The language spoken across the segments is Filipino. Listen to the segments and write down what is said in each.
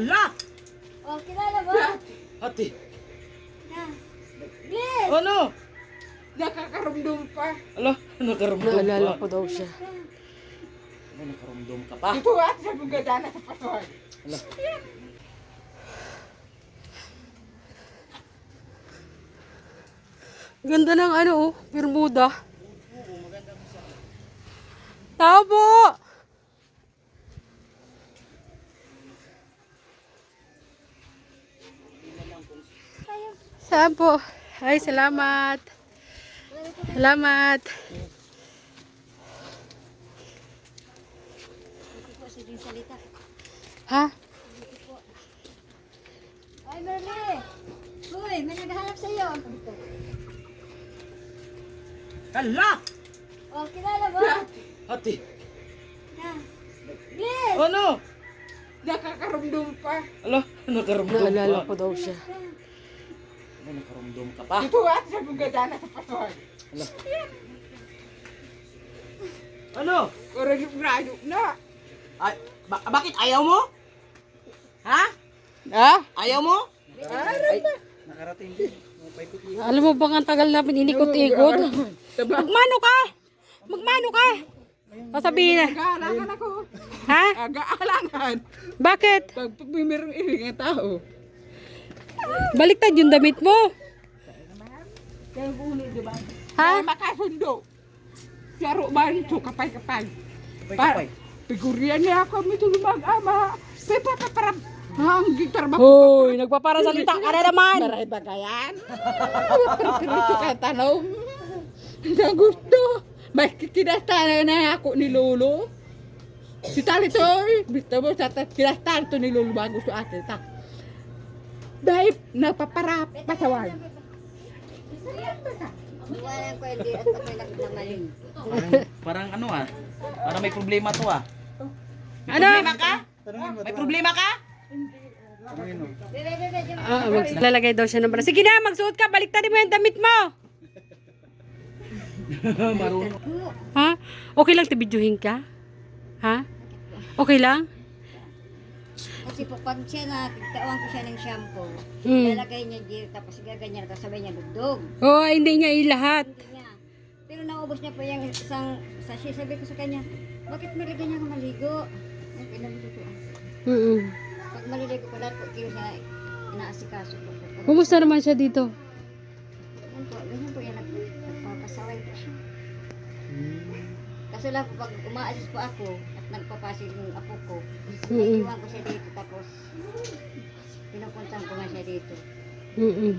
Ala! Oh, kilala mo? Ate! Ha? Please! Ano? Nakakarumdum pa. Ala, nakaramdam Naalala pa. ko daw siya. Ano, nakaramdam ka pa? Ito at sa bugadana sa patuhan. Ala. Ganda ng ano oh, Bermuda. Tao po! Saan po? Ay, salamat. Salamat. Hindi po sa din salita. Ha? Ay, Merle! Uy, may naghahanap sa'yo. Ala! Oh, kilala mo? Ate! Ha? Please! Ano? Nakakarumdum pa. Ala, nakaramdam Naalala pa. ko daw siya. Ano, nakaramdam ka pa? Ito at sa bugadana sa patuhan. Ala. Ano? Rado na. Ay, bakit ayaw mo? Ha? Ha? Ayaw mo? Ay, Nakarating din. Alam mo bang ang tagal namin inikot-ikot? Magmano ka? Magmano ka? Sasabihin na. Aga-alangan ako. Ha? Aga-alangan. Bakit? Pag mayroong iring tao. Baliktad yung damit mo. Kaya ulo, di ba? Ha? Makasundo. Laro man ito, kapay-kapay. Kapay. Pigurian niya ako, may tulumag ama. Pepa ka para hanggang trabaho. Hoy, nagpapara salita ka na naman. Maray ba kayan? Pero ka tanong. Na gusto. May kinastana na ako ni Lolo. Si Talito, bista mo sa kinastana to ni Lolo bago sa atin. Dahil napapara pasawan. Iwanan ko hindi at ako'y nagdamaling. Parang ano ah. Parang may problema to ah. May Ano? problema ka? May problema ka? Bebe, Diyan. Maglalagay daw siya ng bra. Sige na, magsuot ka. Baliktad mo yung damit mo. Marunong. Ha? Okay lang tibidyohin ka? Ha? Okay lang? Kasi po pag siya nagtawan ko siya ng shampoo, Mm. lalagay niya dito, tapos gaganyan, tapos sabay niya dugdog. Oo, hindi niya ilahat. Hindi niya. Pero naubos niya po yung isang sachet. Sabi ko sa kanya, bakit nilagay niya ako maligo? Ay, pinaligo ko. Pag maliligo ko lahat po, kilos na inaasikaso ko. Kumusta naman siya dito? Ganyan po yan, nagpapasaway po siya. Kaso lang po, pag umaalis po ako at nagpapasil yung apo ko, naiiwan ko siya dito, tapos pinupuntan ko nga siya dito.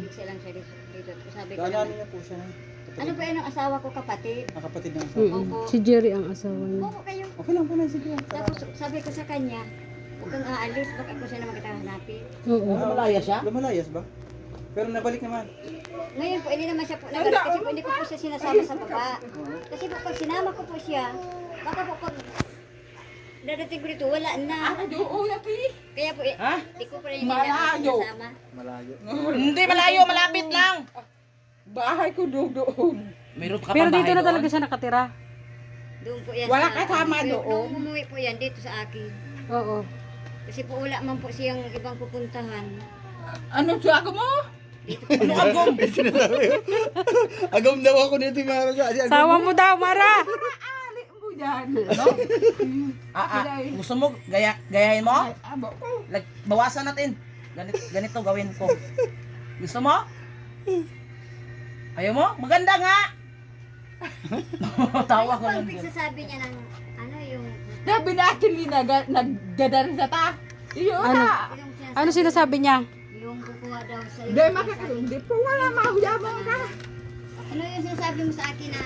Isa lang siya dito. Sabi ko naman, niya po siya. ano ba yun ang asawa ko, kapatid? Nakapatid ng Opo. Si Jerry ang asawa niya. Opo kayo. Okay lang po na, sige. Tapos sabi ko sa kanya, huwag kang aalis, baka ko siya naman kita hanapin. Oo. Malaya siya? Lumalayas ba? Pero nabalik naman. Ngayon po, hindi naman siya po nagalit kasi po hindi ko po siya sinasama sa baba. Kasi po pag sinama ko po siya, baka po pag dadating ko dito, wala na. Ako doon natin. Kaya po, Ha? hindi ko pa rin Malayo. sinasama. Malayo. Hindi malayo, malapit lang. Bahay ko doon. Mayroon ka Pero pang dito bahay na doon? talaga siya nakatira. Doon po yan Wala sa... kasama pero doon. Nung umuwi po yan, dito sa akin. Oo. Kasi po wala man po siyang ibang pupuntahan. Ano siya ako mo? Ano agom? Agam daw ako dito, Mara. Sawa mo daw, Mara. Ali mo yan. Ano? Gusto mo gayahin mo? Ay, abo ko. Bawasan natin. Ganito gawin ko. Gusto mo? Ayaw mo? Maganda nga. Tawa ko Ayun lang. po ang pinagsasabi niya ng, ano yung... Sabi natin nagdadari sa ta. Iyo Ano? na. yung sinasabi- Ano sinasabi niya? Yung kukuha daw sa... Hindi makakaroon. Hindi po wala mahuyamang ka. Ano yung sinasabi mo sa akin na...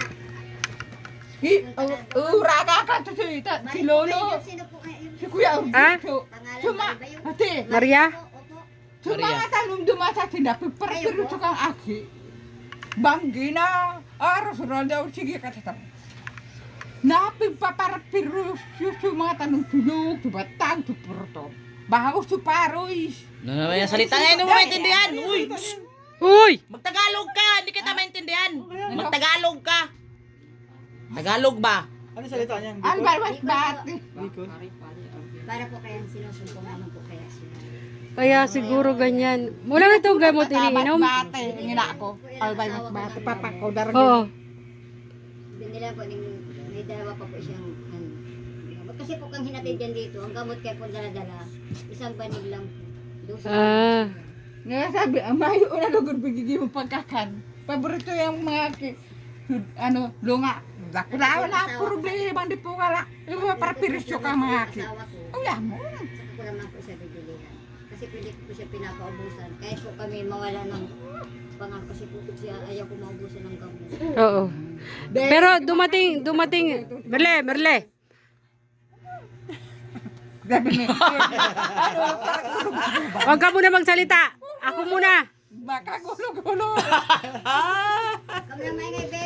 Uraga ka to si Lolo. Sino po kayo? Si Kuya Ah? Urgito. Pangalan Suma. ba yung... Ate. Maria? Opo. Suma tanong dumasa sinapi. Pero sa kang aki. Banggi na. Aras na daw. Sige ka tatap. Napigpaparapirus yung mga tanong tulog, tubatang, tupurto. Bahaw su paroy. Ano naman yung salita ngayon mo maintindihan? Uy! Uy! Magtagalog ka! Hindi kita maintindihan! Magtagalog ka! Tagalog ba? Ano salita niya? Ang barwas bat. Bicol. Para po kayang sinusumpo naman po kaya siya. Kaya siguro ganyan. Wala na itong gamot iniinom. Bate, ngina ko. Albay bate, papa ko darang. Oo. Binila po, may dalawa pa po siyang, ano. Kasi po kang hinatid yan dito, ang gamot kaya po dala-dala, isang banig lang po. Dosa. Ah. Nga sabi, ang mayo na lugod bigigi mo pagkakan. Paborito yung mga lunga. Wala problema, di po wala. Para pirisyo ka mga aki. Asawa ko. Wala mo. Saka ko naman po siya bibilihan. Kasi pwede ko siya pinapaubusan. Kahit po kami mawala ng pangang kasi po siya ayaw ko maubusan ng gamot. Oo. Pero dumating. Merle. Sabi niya, Huwag ka muna magsalita. Ako muna. makagulo-gulo. Kami na maingay, be.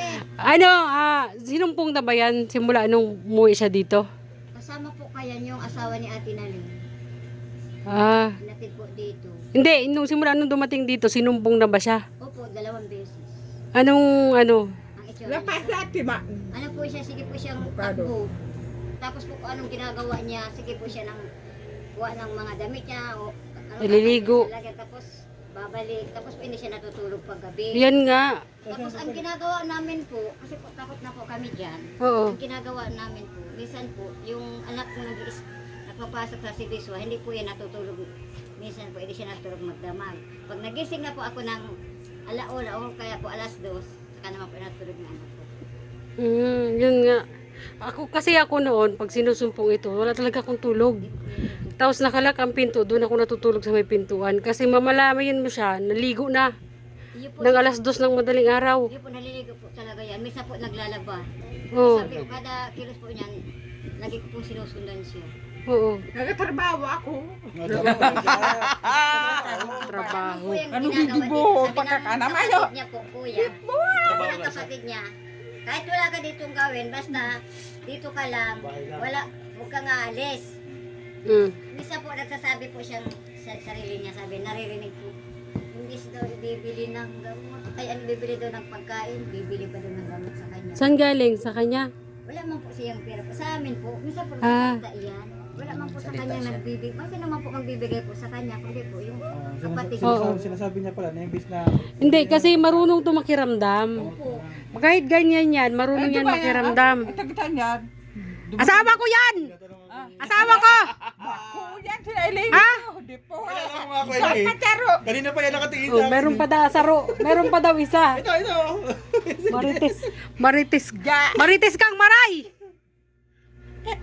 Sinumpong na ba yan simula nung umuwi siya dito? Kasama po kaya yung asawa ni Ate Naling. Ah. Hinatid po dito. Hindi, simula nung dumating dito, sinumpong na ba siya? Opo, 2 beses. Ang Ang itsura niya. Lapasati ma. Ano po siya, sige po siyang takbo. Tapos po kung anong ginagawa niya, sige po siya ng kuha ng mga damit niya o Naliligo. Tapos babalik, tapos po hindi siya natutulog pag gabi. Yan nga. Tapos ang ginagawa namin po, kasi po takot na po kami dyan, Oo. ang ginagawa namin po, minsan po, yung anak ko nagpapasok sa Sibiswa, hindi po yan natutulog. Minsan po, hindi siya natutulog magdamag. Pag nagising na po ako ng alaula o kaya po 2:00, saka naman po natutulog na anak ko. Yun nga. Ako noon, pag sinusumpong ito, wala talaga akong tulog. Tapos nakalak ang pinto, doon ako natutulog sa may pintuan. Kasi mamalamayin mo siya, naligo na. Yun po, Nang 2:00 ng madaling araw. yun po naliligo po talaga yan. Minsan po naglalaba. Oo. Sabi ko, kada kilos po niyan, lagi ko pong sinusundan siya. Oo. Nagatrabaho ako. Trabaho. Po yung Ano ginagawa gigibo? dito. Sabi ng Pagkakanamayo. kapatid niya po, kuya. Sabi ng kapatid niya, kahit wala ka ditong gawin, basta dito ka lang, huwag kang aalis. Minsan po nagsasabi po siyang sa sarili niya, sabi, naririnig po, hindi daw bibili ng gamot. Ay, ano bibili daw ng pagkain, bibili pa daw ng gamot sa kanya. Saan galing? Sa kanya? Wala man po siyang pera po. Sa amin po, minsan po Ah. nagsalita iyan. Wala man po sa kanya nagbibigay. Kasi naman po ang bibigay po sa kanya, kundi po yung kapatid niya. Oo. Sinasabi niya pala na imbis na Hindi, kasi marunong to makiramdam. Opo. Kahit ganyan yan, marunong yan makiramdam. Tagitan yan. Asawa ko yan! Asawa ko! Ako yan, sila ilim. Ha? Di po. Wala na akong mga kwento eh. Patero. Kanina pa yan nakatingin Oh, sa akin. meron pa daw isa. Ito. Marites kang maray!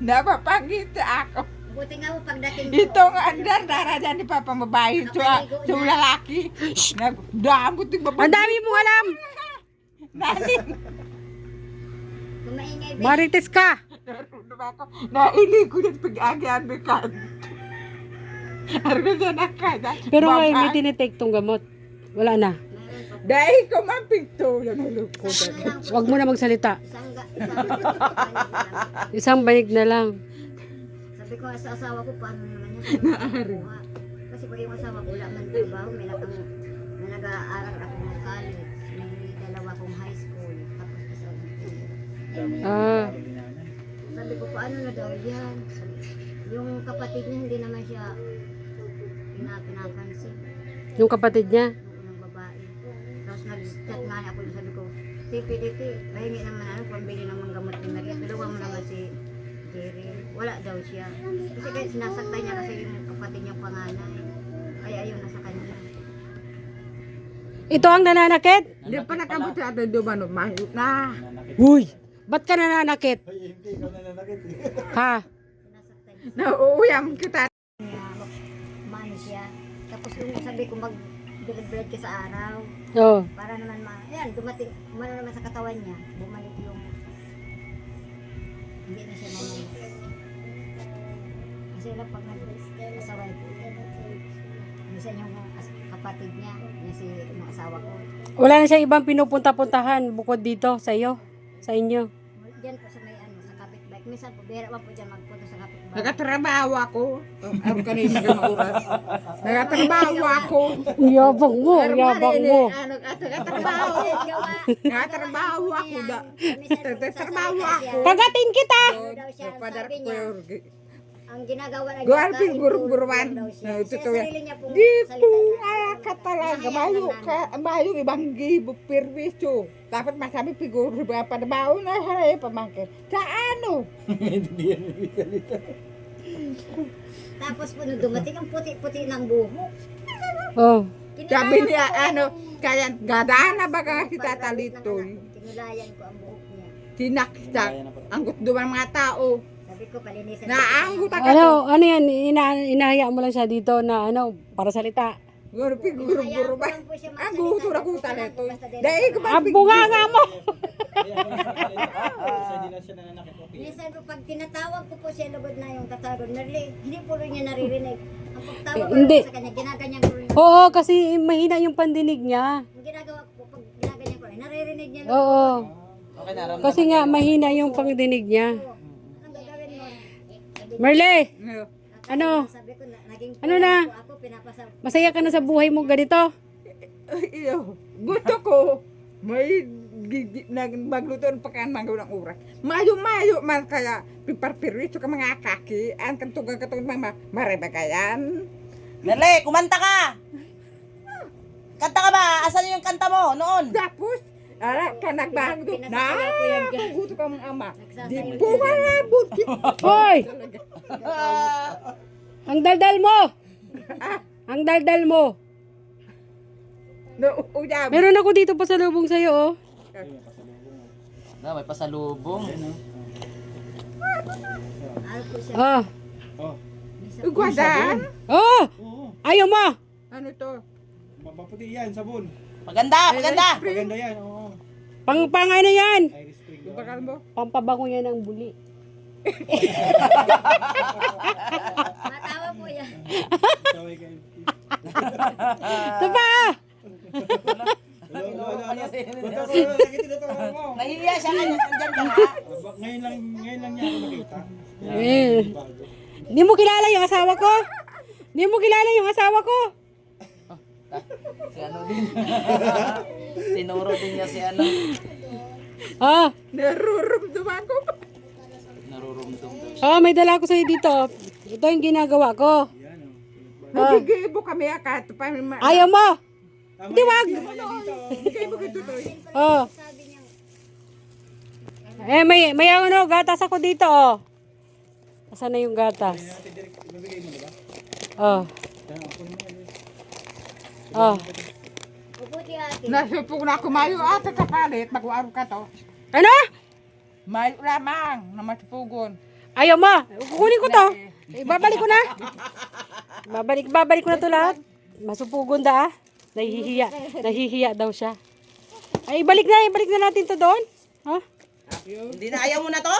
Napapangita ako. Buti nga po pagdating Itong andar, darajan ni Papa Mabayi. Sa lalaki. Nagdamot yung babae. Ang dami mong alam! Nani. Kumaingay ba? Marites ka! Nailig ko yung pag-agyan may kan. Argo sa nakada. Pero ngayon may tinitake tong gamot. Wala na. Mayroon pa. Dahil ko mapigto. Yan ang lukod. Isang na lang po. Huwag mo na magsalita. Isang Isang banig na lang. Sabi ko sa asawa ko, paano naman yan? Sabi ko, kasi po yung asawa ko, wala man trabaho, may nag-aaral ako ng college. May 2 kong high school. Tapos isa Ah, sabi ko, paano na daw yan? Yung kapatid niya, hindi naman siya pinapansin. yung kapatid niya. Ng babae. Tapos nag-chat nga ako, sabi ko, Tipi, pahingi naman ano, pambili naman gamot ni Maria. Tulungan mo naman si Jerry. Wala daw siya. Kasi kaya sinasaktan niya kasi yung kapatid niyang panganay. Ay, ayaw na sa kanya. Ito ang nananakit? Di pa nakabuti ato duman. Mahit na. Uy! Ba't ka nananakit? Ay, hindi. Ikaw na nanakit eh. Ha? Sinasaktan niya. Nauuyam kita. Mano siya. Tapos yung sabi ko, mag-blood ka sa araw. Oo. Para naman ayan, dumating, umano naman sa katawan niya. Bumalik yung, hindi na siya mamalik. Kasi wala pag nag-asaway ko. Minsan yung kapatid niya, yung asawa ko. Wala na siya ibang pinupunta-puntahan bukod dito sa iyo, sa inyo. Diyan po sa may sa kapitbahay. Minsan po, bihira pa po dyan magpunta sa kapitbahay. Nagatrabaho ako. Ang kanina ka oras. Nagatrabaho ako. Yabang mo, yabang mo. Nagatrabaho. Nagatrabaho ako. Nagatrabaho ako. Kagatin kita! Daw siya, Padar sabi ko niya, yung ang ginagawa na Guwalping kain, guru-guruan. daw siya. No, Siya totoo yan. sarili niya pong Di salita po niya. nga ka talaga. Hinahayaan Mayo ibang gibo permiso. Dapat masabi figuro ba pa na baon na haray pamangkin. Sa ano? Hindi yan salita. Tapos po nung dumating ang puti-puti ng buhok. Oh. Sabi niya Kinulayan ko po ano, yung- kaya gadana baga si tatalito. Kinulayan ko ang buhok niya. Tinaksak ang gusto ng mga tao. Sabi ko, palinisan. Naanggot ako. Ano yan, inahaya mo lang siya dito na ano, para salita. Guru figuro ba? Ang gusto na ko talento. Dahil ko ba Abo nga mo! Isa din na siya nananakit. Okay. Minsan po, pag tinatawag ko po siya, lugod na yung tatawag, hindi po rin niya naririnig. Ang pagtawag ko hindi. po sa kanya, ginaganyan ko rin. Oo, kasi mahina yung pandinig niya. Ang ginagawa ko po, pag ginaganyan ko rin, naririnig niya. Oo. Okay, naramdaman. Kasi nga, mahina yung pangdinig niya. Anong gagawin mo? Marle, ano? Sabi ko, naging Ano na? po ako, pinapasab. Masaya ka na sa buhay mo ganito? iyo, gusto ko may magluto ng pagkaan ng oras. Mayo-mayo man kaya piparpirito ka mga kaki ang kantugang mga marebagayan. Nele, kumanta ka! Kanta ka ba? Asan yung kanta mo noon? Tapos, ara ka nagbago na Pinasaya ko yan dyan. gusto ka mga ama. Nagsasayaw Di siya po dyan. wala buti. Hoy! Ang daldal mo! Ang daldal mo! No, uyab. Meron ako dito pa sa lubong sa'yo, oh. Na, may pasalubong. Ano po siya? Ah. Oh. Ugwadan. Oh! Oo. Ayaw mo! Ano to? Maputi yan, sabon. Maganda, maganda! Maganda yan, oo. Pang ano yan? Iris spring. Bakal mo? Pampabango yan ng buli. Matawa po yan. Saway kayo. Ito pa! Nahihiya siya kanya, nandyan ka nga. Ngayon lang niya ako nakita. Eh. Hindi mo kilala yung asawa ko? Hindi mo kilala yung asawa ko? Si ano din. Tinuro din niya si ano. Ah, Narurumduman ko. Narurumdum daw siya. may dala ko sa'yo dito. Ito yung ginagawa ko. Nagigibo kami akat. Ayaw mo! Hindi, wag! Nagigibo kito to. Oh. Sabi niya, May ano, gatas ako dito, oh. Asan na yung gatas? Ibabigay mo, diba? Oh. Oh. uputi ate. Nasupog na ako mayo ata kapalit. Magwaro ka to. Ano? Mayo lamang na masupugon. Ayaw mo! Kukunin ko to. Babalik ko na. Babalik ko na to lahat. Masupugon da, ah. Nahihiya daw siya. Ay, ibalik na natin to doon. Ha? Hindi na, ayaw mo na to?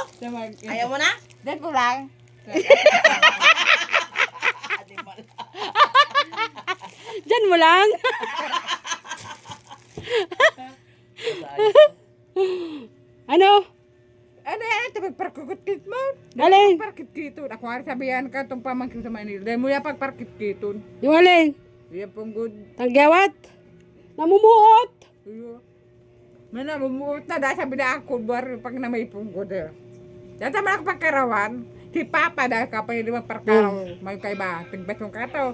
Ayaw mo na? Dahil ko lang. Diyan mo lang. Ano? Ano yan? Ito pagparkukit mo. Alin? Pagparkit-kiton. Ako nga sabihan ka itong pamangkin sa Manila. Dahil mo yan pagparkit-kiton. Yung alin? Yan pong good. Tanggawat? Namumuot? Iyo. Mana mumuot na dahil sabi na ako bar pag na may punggod. Dahil sabi ako pagkarawan. Si Papa dahil ka pa yung limang parkaraw. May kaiba. Tigbasong ka to.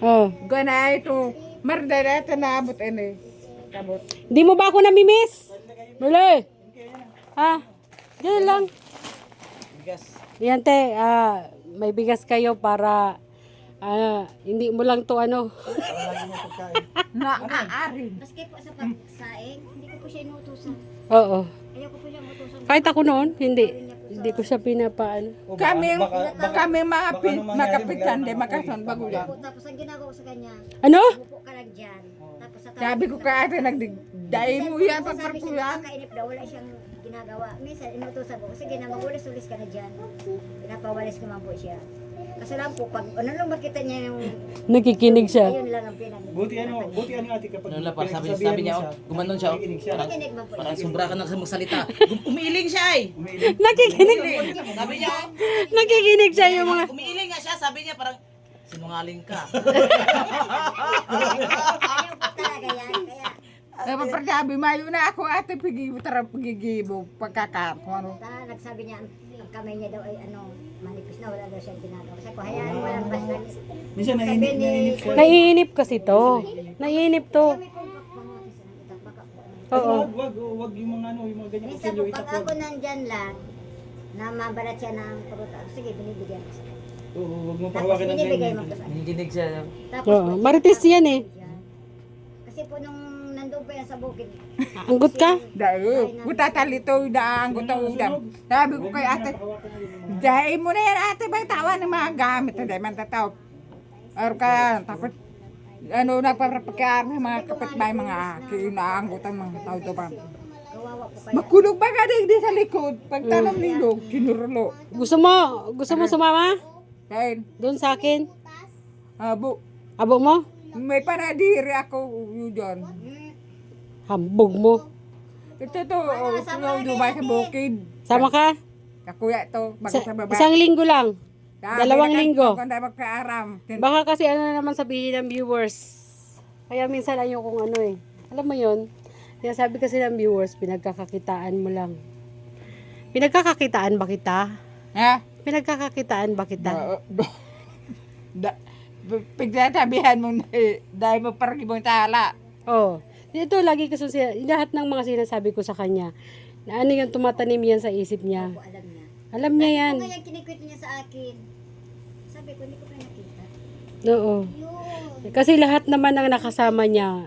Oh. Gana ito. Mardara ito na abot ini. Kabot. Di mo ba ako namimiss? Muli. Ha? Diyan lang. Bigas. Yan te, may bigas kayo para hindi mo lang to ano. Naaarin. Maski po sa pagsaing, hindi ko po siya inuutusan. Oo. Ayaw ko po siya inuutusan. Kahit ako noon, hindi ko siya pinapaano. Kami mga makapitan de makason bagulan. Po, tapos ang ginagawa ko sa kanya, Ano? upo ka lang dyan. Tapos sa Sabi ko ka ate nagdigday mo yan Sabi siya, pagparkulan. nakakainip daw, wala siyang ginagawa. Minsan, inutusan ko, sige na, magulis-ulis ka na dyan. Pinapawalis ko man po siya. Kasi lang po, pag ano lang makita niya yung, Nakikinig siya. ayun lang ang pinag. Buti ano ate kapag Ano lang, parang sabi niya, oh, gumanon siya, oh. nakikinig siya. Nakikinig man po Parang siya. sobra ka na sa magsalita. Umiiling siya eh. Nakikinig. Sabi niya, oh, Nakikinig siya yung mga... umiiling nga siya, sabi niya parang, sinungaling ka. Ayaw po talaga yan, kaya, Pagkabi mayo na ako ate pigibo tara pigibo pagkakakuan. nagsabi niya, ang kamay niya daw ay ano, manipis na wala daw siyang ginagawa. Kasi kung hayaan mo lang basta. Minsan Sabihin ni- naiinip siya. Naiinip kasi to. Naiinip to. Kami po pagpapangatis ng itak, baka po. Oo. Wag yung mga ano, yung mga ganyan Minsan kusilyo po, pag itak. ako nandyan lang, na mabalat siya ng prutas, sige, binibigyan ko siya. Oo, wag mo Tapos pahawakan ng binibigay mo ganyan. po sa Nanginginig siya. Tapos Oo, po, marites yan eh. Kasi po nung nandun po yan sa bukid, Anggot ka? Dahil, buta talito, daang gutang udang. Sabi ko kay ate, dahil mo na yan ate, ba tawa ng mga gamit, hindi man tataw. Or ka, tapos, ano, nagpapakiyar ng mga kapitbahay, mga kinaanggot ang mga tao to pa. kawawa po kayo. Makulog ba ka di sa likod? Pagtanong nilog, kinurlo. Gusto mo sumama? Dahil, Doon sa akin? abo, Abo mo? may paradiri ako yun. Hambog mo. Ito to, yung Dubai sa bukid. Sama ka? Kakuya to, bago sa baba. Isang linggo lang. Dalawang linggo. Kung tayo magkaaram. Baka kasi ano na naman sabihin ng viewers. Kaya minsan ayaw kung ano eh. Alam mo yon? Kaya sabi kasi ng viewers, pinagkakakitaan mo lang. Pinagkakakitaan ba kita? Ha? Pinagkakakitaan ba kita? Pagsasabihan mo na dahil mo parang ibang tala. Oh. Ito lagi kasi lahat ng mga sinasabi ko sa kanya. Na ano yung tumatanim yan sa isip niya. Po, alam niya. Alam niya yan. Kung ngayon kinikwento niya sa akin, sabi ko, hindi ko pa nakita. Oo. Kasi lahat naman ng nakasama niya,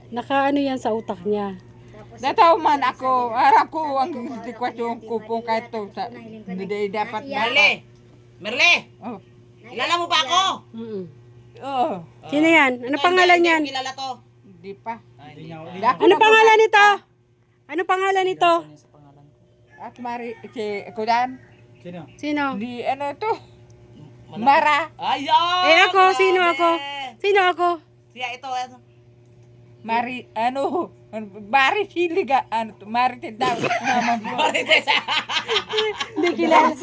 nakaano yan sa utak niya. Tapos, Dataw man ako, harap ko ang sikwasyon ko po kahit to sa hindi dapat Merle! Merle! Oh. Kilala mo ba ako? Mm-mm. Oo. Sino yan? Ano pangalan Hindi yan? ko kilala to. Di pa. Ano pangalan nito? Ano pangalan nito? At mari si Kudan. Sino? Sino? Di ano to? Mara. Ayan! Eh ako, sino ako? Sino ako? Siya ito. Ano? Mari ano? Mari siliga ano to? Mari daw. Marites. Hindi kilala.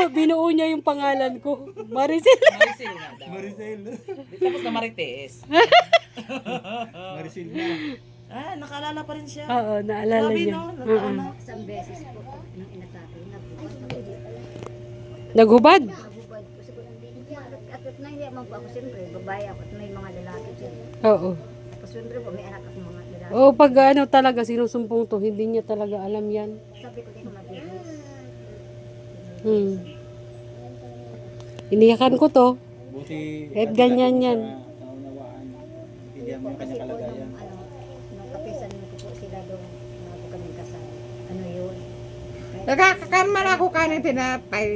Binuo niya yung pangalan ko. Maricel. Maricel nga daw. Maricel. Di tapos na Marites. Maricel na. Ah, nakaalala pa rin siya. Oo, naalala Grabe niya. no? Naalala. isang beses po, nung inatake, nabubad ako. Naghubad? Nabubad po. Sabi ko, at nahiya man po ako, siyempre, babae ako at may mga lalaki dyan. Oo. Tapos siyempre po, may anak akong mga lalaki. Oo, pag ano talaga sinusumpong to, hindi niya talaga alam yan. Sabi ko, di ko mabigis. Iniyakan ko to. Buti. Kahit ganyan yan. Naunawaan. Bigyan mo yung Kasi kanyang po, kalagayan. nung kapisan ko po sila doon, bago kami kasal. Ano yun? Nagkakakarman ako kanin tinapay.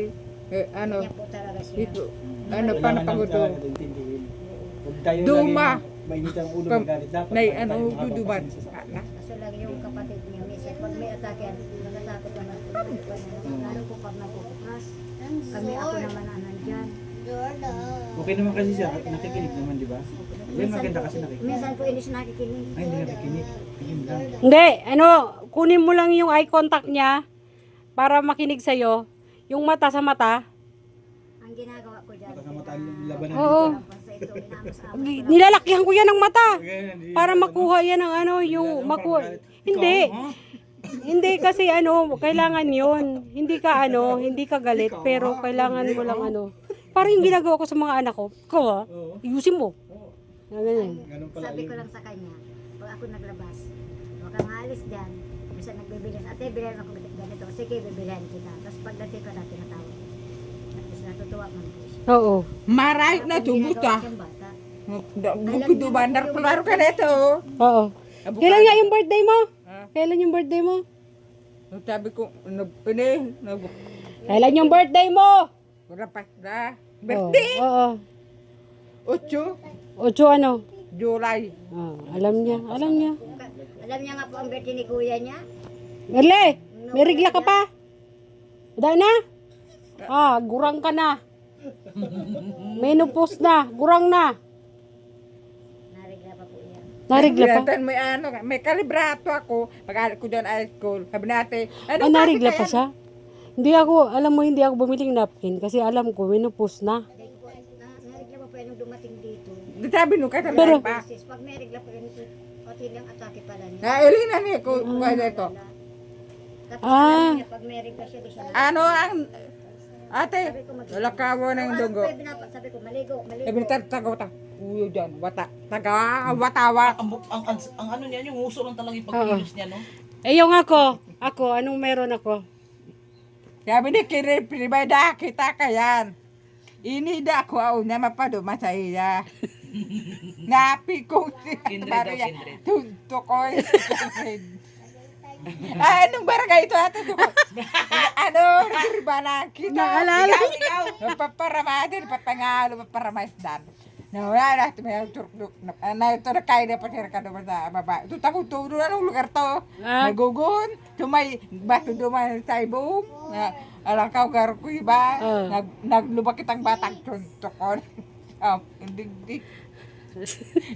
Ano? Kanya po talaga siya. Dito. Ano pa na pagudo? Huwag tayo Duma. lagi mainit ang ulo Kam- magalit. Dapat Nay, tayo ano, makapagpasin duduban. sa sakit. Kaso lang yung kapatid niya, minsan pag may atake, natatakot naman po. Lalo po pag napupukas. Kami ako naman ang nandyan. Okay naman kasi siya, nakikinig naman, di ba? Yan maganda kasi nakikinig. Minsan po hindi siya nakikinig. Ay, hindi nakikinig. Ayun lang. Hindi, ano, kunin mo lang yung eye contact niya para makinig sa'yo. Yung mata sa mata. Ang ginagawa ko dyan. Baka matalabanan Oo. Sa ito, inaamos-amos. Nilalakyan ko yan ng mata. dito. Para makuha yan ng ano, yung makuha. Hindi. Hindi kasi ano, kailangan yon. Hindi ka ano, hindi ka galit, pero kailangan mo lang ano. Parang yung ginagawa ko sa mga anak ko. Ikaw ah, ayusin mo. Ganyan. Ganun pala Sabi ko yun. lang sa kanya, pag ako naglabas, huwag kang alis dyan. Bisa nagbibilan, ate, bilhan ako ganito. Sige, bibilhan kita. Tapos pagdating ko natin natawag. Tapos natutuwa man po siya. Oo. Maray na tubot Ginagawa ah. siyang bata. Bukido bandar klaro ka nito. Oo. Kailan nga yung birthday mo? Ah. Kailan yung birthday mo? Sabi ko, Kailan yung birthday mo? wala pa na. Birthday, Oo. 8 Ocho ano? July. Alam niya, alam niya. Alam niya nga po ang birthday ni kuya niya. Merle, may regla ka pa? Wala na? Gurang ka na. Menopause na, gurang na. Narigla pa po yan. Narigla pa? Nagratan, may ano, may kalibrato ako. Pag-alit ko doon high school. Sabi natin, ano Narigla pa siya? Hindi ako, alam mo, hindi ako bumiling napkin kasi alam ko, menopause na. Narigla pa po yan nung dumating dito. Sabi nung kasalanan Pero- pa. Sis, pag may regla po yan, pati lang atake pala niya. Nailin na niya ko, kaya ito. Tapos Ah. niya, pag may regla siya, di siya Ano ang Ate, wala ka mo ng dugo. Sabi ko, maligo, maligo. Sabi na tago ta. Uyo dyan, wata. Taga, watawa. Ang ano niya, yung uso lang talaga yung pagkilos niya, no? Eh, yung ako, anong meron ako? Sabi ni Kiri, pribada kita kayan. Ini da ako au na mapado masaya. Napi ko si Kindred daw, kindred. Tunto ko. Ah, anong barangay ito ate? Ano, ribana kita. Naalala. Ikaw. Paparamatin, papangalo, paparamasdan. Wala na, may turkluk. Na ito na kaya na pasira ka naman sa baba. Ito takong tulo na ng lugar to. Ah. Nagugun. Tumay, bato duman sa ibong. Alam ka, garo ko iba. Naglubak kitang batang tuntukon. Hindi.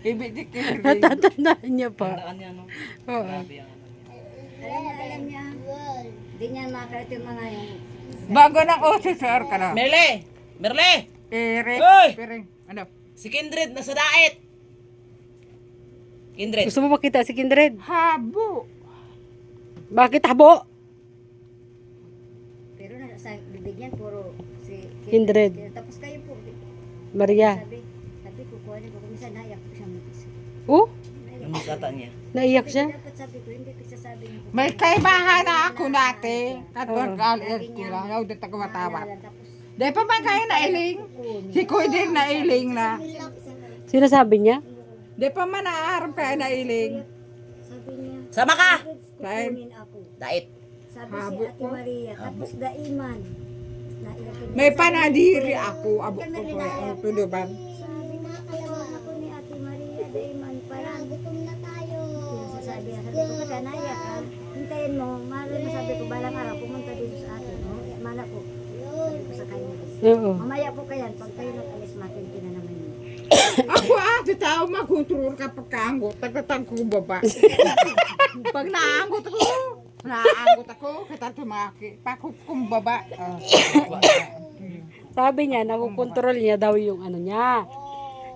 Ibig di Natatandaan niya pa. Tandaan niya, no? Oo. Grabe ang ano niya. Alam niya. Hindi niya makalit yung mga yung... Bago ng OCSR ka na. Merle! Eric. Hoy! Piring. Ano? Si Kindred nasa daet! Kindred. Gusto mo makita si Kindred? Habo. Bakit habo? Pero sa bibig niyan, puro si Kindred. Tapos kayo po. Maria. Sabi ko, kuha niya ko. Minsan naiyak ko siya mag-isa. Oh, Ang musata niya. naiyak siya. Dapat sabi ko, hindi ko sasabi niya. May kaibahan na ako dati. Katong kalit ko lang. Ayaw dito ko matawag. Tapos, Di pa man kayo nailing? Si Kuy din nailing na. Sinasabi niya? Di pa man naarap kayo nailing. sabi niya, Sama ka! Dahil kukunin ako. Daet. Sabi Habo si Ate Maria, tapos daiman. Naiyak niya. may panadiri ako. Abo ko ko ang tuduban. Sabi na, kalawa ako ni Ate Maria, daiman. Parang gutom na tayo. Sabi ko, kanaya ka. Hintayin mo, mahal mo sabi ko, balang araw, pumunta dito sa atin. No? Mana po. Sabi ko sa kanya. Oo. Mamaya po kayan, pag kayo nag-alis, matinti na naman yun. Ako ate tao makontrol kapag kaanggot. Tagatang ko baba. Pag naanggot ako, kita tumaki. Pakukong baba. Sabi niya, nakukontrol niya daw yung ano niya.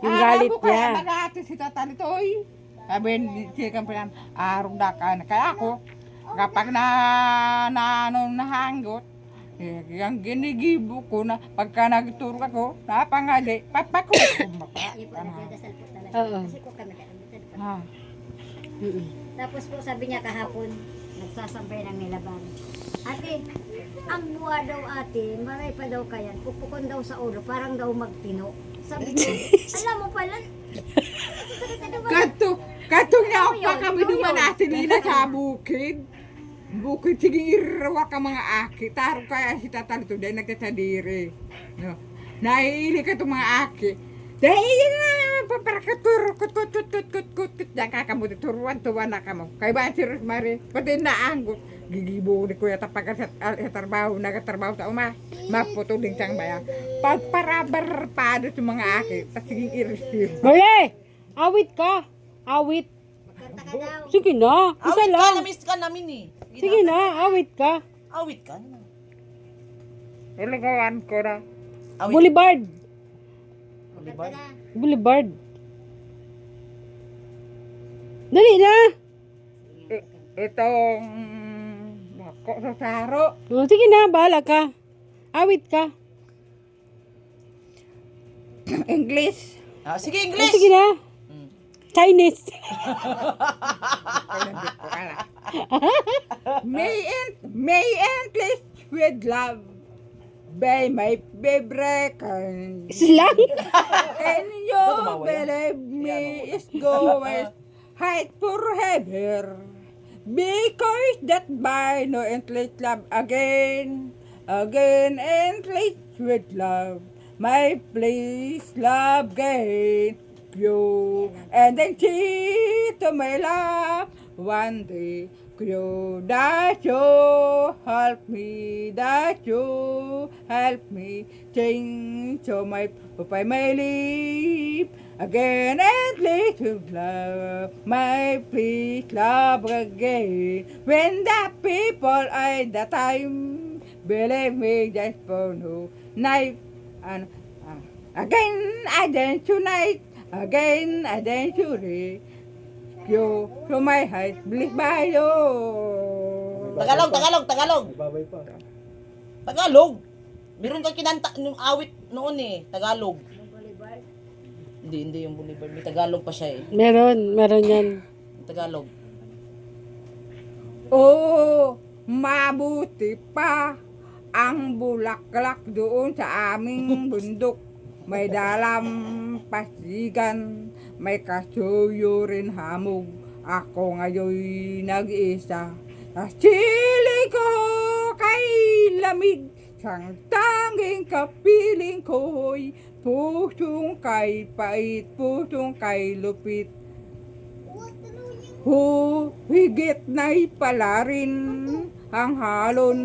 Yung Alam galit mo kaya niya. nag-ate si Tata Litoy. Sabi siya kang pinam, arong da ka na. Kaya ako, kapag nahanggot, yung ginigibo ko na pagka nagturo ako, napangali, papakukum ako. Hindi po, nagdadasal po talaga. Oo. Kasi po kami kailangan. Ah. Mm-mm. Tapos po sabi niya kahapon, nagsasampay ng nilaban. Ate, ang buwa daw ate, maray pa daw kayan, pupukon daw sa ulo, parang daw magtino. Sabi niya, alam mo pala, Kato niya ako pa kami duman natin nila sa bukid. Bukid, sige irawa ka mga aki. Taro kaya si Tata Litoy, dahil nagkatadiri. No. Naiili ka itong mga aki. Dahil na, paparakatur, kut, nakakamuti, turuan na ka mo. Kaya ba si Rosemary, pati naanggot. Gigibo ni Kuya tapag sa trabaho, nagatrabaho sa uma. Maputo din siyang bayan. Pagparabar pa sa mga aki, tapos sige irisir. Mali! Awit ka! Awit! kanta ka daw. Sige na! Isa Awit ka, lang! na-miss ka namin eh. Sige na! Awit ka! Awit ka. Ilagawan ko na. Awit. Boulevard! Boulevard. Boulevard! Dali na! Itong bako sa saro. Oh, sige na, bahala ka. Awit ka. English. Ah, sige, Oh, English. sige na. Mm. Chinese. Ay, hindi ko alam. May English with love. By my favorite kind. Islang. And you believe me is going hide forever. Because that by no English love again. Again English with love. My please love gain you. And then she to my love. One day you that you help me, that you help me change so my live again and live to love my please love again when the people at the time believe me just for no night and again I dance tonight again I dance today you to my heart believe by you. Tagalog. Babay pa. Tagalog. Meron kang kinanta yung awit noon eh, Tagalog. Yung Bolivar. Hindi yung Bolivar. May Tagalog pa siya eh. Meron yan. Tagalog. Oo, mabuti pa ang bulaklak doon sa aming bundok. May dalampasigan, may kasuyo rin hamog. Ako ngayon nag-isa. Sa sili ko kay lamig, sang tanging kapiling ko'y pusong kay pait, pusong kay lupit. Higit na'y pala rin ang halon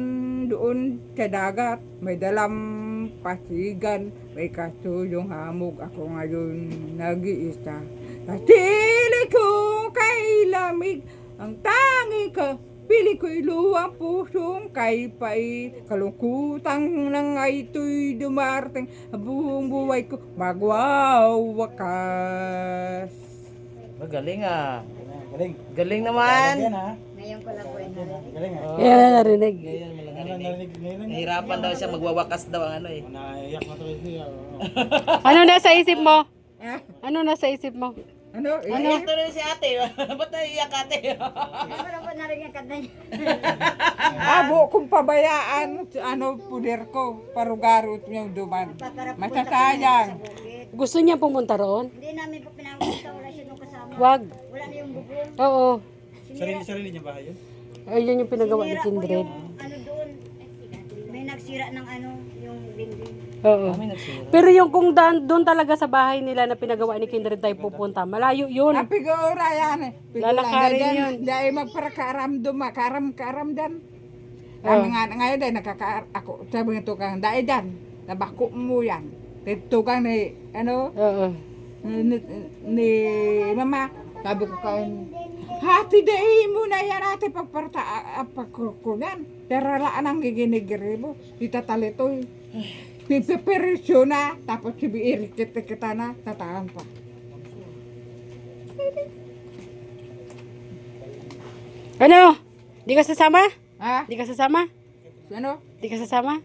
doon sa dagat. May dalampasigan, may kasuyong hamog. Ako ngayon nag-iisa. Sa sili ko kay lamig, ang tangi ka, pili ko'y luwang pusong kay pait. Kalungkutang nang ito'y dumarating, ang buong buhay ko magwawakas. Magaling ah. Galing. Galing Galing naman. yan ha. Ngayon ko lang po yung narinig. Galing ha. Oh. Yan na narinig. Ngayon mo lang Ano narinig. narinig ngayon? Nahirapan daw siya, magwawakas daw ang ano eh. Naiyak na tuloy siya. Ano nasa isip mo? Ah, Ano nasa isip mo? ano? Ano? Tuloy si ate. Ba't naiiyak ate? Ngayon ko lang po narinig ang kanta niya. Abo kung pabayaan, ano, puder ko, parugarot niyong duman. Paparap po Masasayang. sa bukid. Gusto niya pumunta roon? Hindi namin po pinamunta, wala siya nung kasama. Wag. Wala na yung bubong. Oo. Sarili niya bahay yun? Ayun yung pinagawa ni Sinira po Kindred. yung ano doon. May nagsira ng ano, yung dingding. Oo. Kami nagsira. Pero yung kung doon talaga sa bahay nila na pinagawa ni Kindred tayo pupunta, malayo yun. Ang figura yan eh. Lalakarin yun. Dahil magparakaramdum, karam dan. Kami nga ngayon dahil ako sabi ng tukang, dahil dan, nabako mo yan. Tukang ni, ano, Oo. ni mama, sabi ko kain, hati dahil mo na yan ate pagkukunan. Teralaan ang giginigiri mo, itatalitoy. Pipiperisyo na, tapos sibiirikit kita na, tataan pa. Ano? Di ka sasama? Ha? Di ka sasama? Ano? Di ka sasama?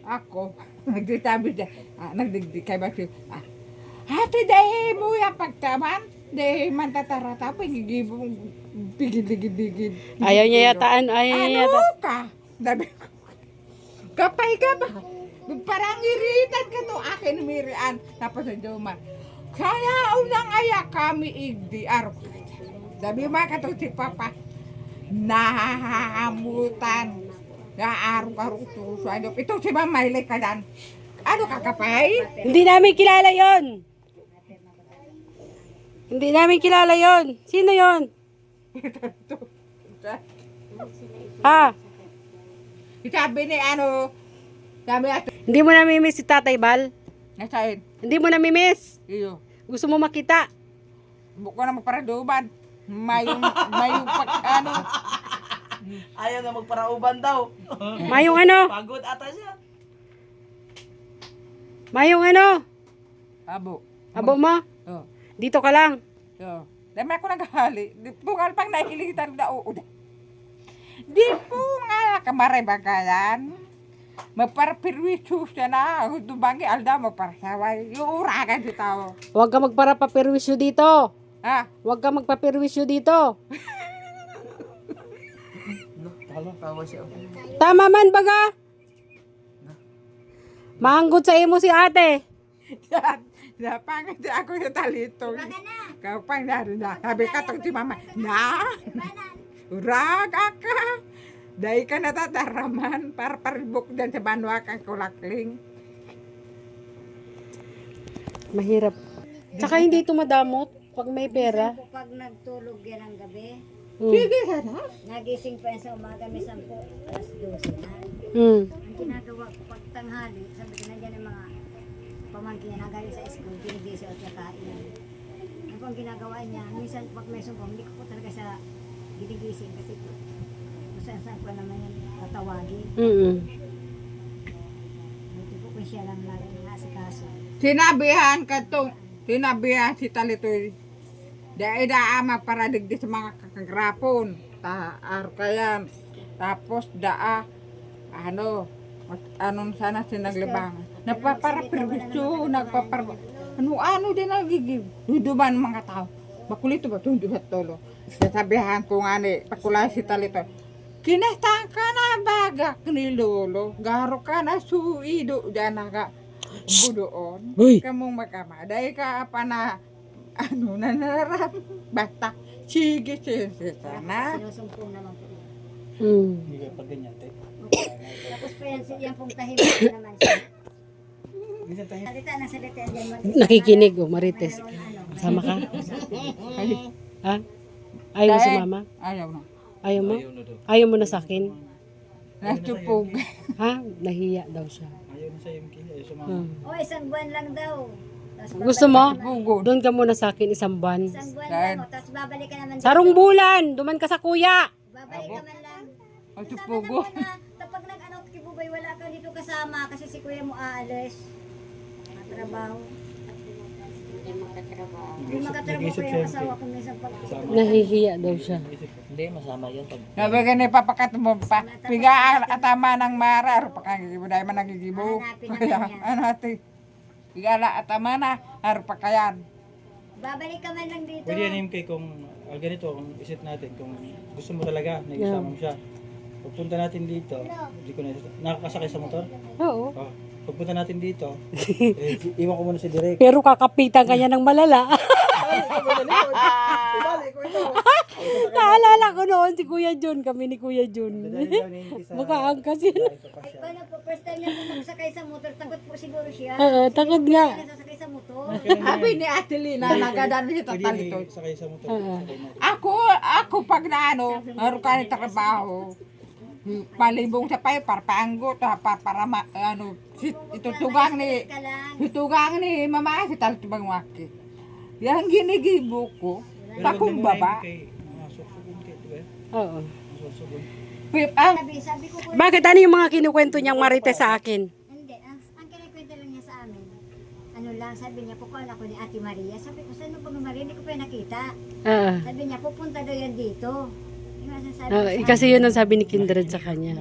Ako, nagsasabi siya, nagdigdig kay Basyo, hati dahil mo yan pagtaman, dahil man tatarata, pagigibong pigid-digid-digid. Ayaw niya yataan. Ayaw niya Ano yata. ka? Sabi ko, kapay ka ba? Parang iritan ka to akin mirian. Tapos sa Joma, kaya unang ayak kami igdi araw. Sabi mga kato si Papa, nahahamutan. Naaraw-araw to sa inyo. Ito si Mama, hilay ka dan. Ano ka kapay? Hindi namin kilala yon. Hindi namin kilala yon. Sino yon? Ha? Sabi ni ano, sabi ato, Hindi mo namimiss si Tatay Bal? nasain, Hindi mo namimiss? iyo. Gusto mo makita? Buko na magparaduban. Mayong pag ano. Ayaw na magparauban daw. Mayong ano? Pagod ata siya. Mayong ano? Abo. Abo mo? Oh. Dito ka lang. Oh. Dami ako naghali. Di po nga pang nahilitan na uod. Di po nga kamaray bagayan. Magparapirwiso siya na. Dubangi alda magparasaway. Yung uragan si tao. Huwag ka magpapapirwisyo dito. Ha? Huwag ka magpapirwisyo dito. Tawa siya. Tama man baga? Mahanggot sa imo si ate. Napangit ako sa talito. Kapang na. Sabi ka to si mama. Na? Uraga ka. Dahil ka natataraman. Para paribok dyan sa banwa kang kulakling. Mahirap. Tsaka hindi ito madamot pag may pera. Minsan po pag nagtulog yan ang gabi, Sige sana. nagising pa yan sa umaga, minsan po alas 12 na. Hmm. Ang ginagawa ko pag tanghali, sabi ko nandiyan ang mga pamangkin niya na galing sa school, ginigising at nakain. Ano po ang ginagawa niya? Minsan pag may sumbong, hindi ko po talaga sa ginigising kasi po, saan pa naman yan tatawagin. Mm. Buti po kung siya lang lagi nasikaso. Sinabihan ka to. Sinabihan si Talitoy. Dahil daama para digdi sa mga kakagrapon. Taar ka yan. Tapos daa, ano, Ano sana sinaglibangan. Nagpaparaperwisyo, ano din nagigib. Duduman mga tao. Bakulito ba ito sa tolo? Sasabihan ko nga ni, pakulay si Talito. Kinastang ka na bagak ni Lolo. Garo ka na suido dyan na ka. Budoon. Uy. Kamong magkama. Dahil ka pa na, nanarap. Basta, sige sana. Sinusumpong naman po. Hindi ka pag ganyan, te. Tapos po yan pong tahimik naman siya. Minsan tayo. Salita ng salita yan. Nakikinig, oh, Marites. Sama ka? Ha? Ayaw mo si mama? Ayaw na. Ayaw mo? Ayaw mo na sa akin? Nastupog. Ha? Nahiya daw siya. Ayaw na sa MK, ayaw sa mama. O, isang buwan lang daw. Tapos Gusto mo? Bugod. Doon ka muna sa akin isang buwan. isang buwan lang. O, tapos babalik ka naman. Sarong bulan! Duman ka sa kuya! Babalik ka man lang. Ang Sabi tupugo. naman na, kapag nag-ano, kibubay, wala ka dito kasama kasi si kuya mo aalis. Trabaho. Hindi makatrabaho Nag-isip ko siya, yung asawa ko minsan pag Nahihiya daw siya. Hindi, masama yun. Pag Sabi ka ni papakat mo pa. Piga atama ng mara. Aro pa kang gigibo. Dahil man nagigibo. Hanapin na kanya. Ano ati? Piga atama na. Aro pa kayan. babalik ka man lang dito. Pwede yan MK kung ganito, kung isip natin, kung gusto mo talaga, nag-isama mo siya. Pagpunta natin dito, hindi ko na, nakakasakay sa motor? Oo. Oh. Pagpunta natin dito, iwan ko muna si Direk. Pero kakapitan ka niya ng malala. Naalala ko noon si Kuya John, kami ni Kuya John. Makaangkas yun. Ay, paano po, first time niya po magsakay sa motor, takot po siguro siya. Oo, takot nga. Hindi na sasakay sa motor. Sabi ni Ate Lina. Nagadan niya Pwede tatalito. yan sakay sa motor. Oo. Sakay natin. Ako pag naano. Aro ka ni trabaho. Palibong sa payo. Parpaanggo. Para ano. Itutugang ni. Ka lang. Itutugang ni Mama. Si Talito bang waki. Yan ginigibo ko. Pero wag Takong na muna baba. MK. Suksubon kayo, di ba? Oo. Suksubon. Pip, ang Sabi ko po, Bakit ano yung mga kinukwento niyang Marites sa akin? hindi, ang kinikwento lang niya sa amin, ano lang, sabi niya, pukuhan ako ni Ate Maria. Sabi ko, saan mo ba Maria? Hindi ko pa yan nakita. Oo. Sabi niya, pupunta daw yan dito. Yung sabi Oo, kasi yun ang sabi ni Kindred sa kanya.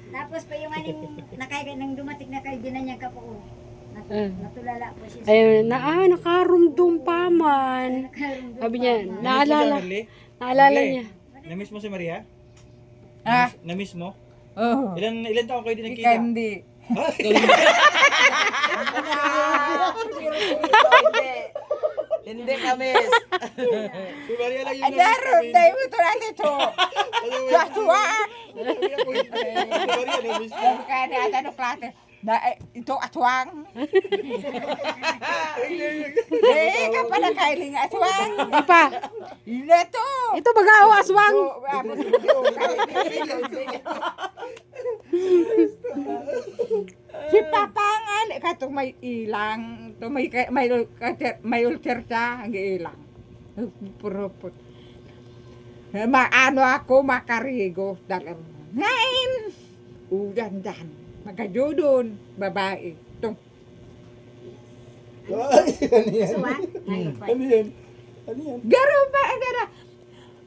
Tapos pa yung aning nakaiga nang dumating na kayo, dinanyang ka po. Natulala po siya. Ayun, nakarumdum pa man. Sabi niya, naalala niya. Na-miss mo si Maria? ah. Na-miss mo? Oh. Ilan taon kayo din Ika nagkita? hindi. hindi kami. Si Maria lang yung Adaro, dahil mo ito natin ito. Joshua. Si Maria na-miss mo. Sabi ka ni Ate ano klase. Ito aswang. Eh, ka pala kailing aswang. Apa, Ito. ito bagao aswang. Si Papangan, kato may ilang, to may ulcer siya, ang ilang. Purupot. Maano ako, makarigo. Dalam. Ngayon, udan-dan. Magkajudon, babae. Ito. Suwan? Ano yan? Ano yan?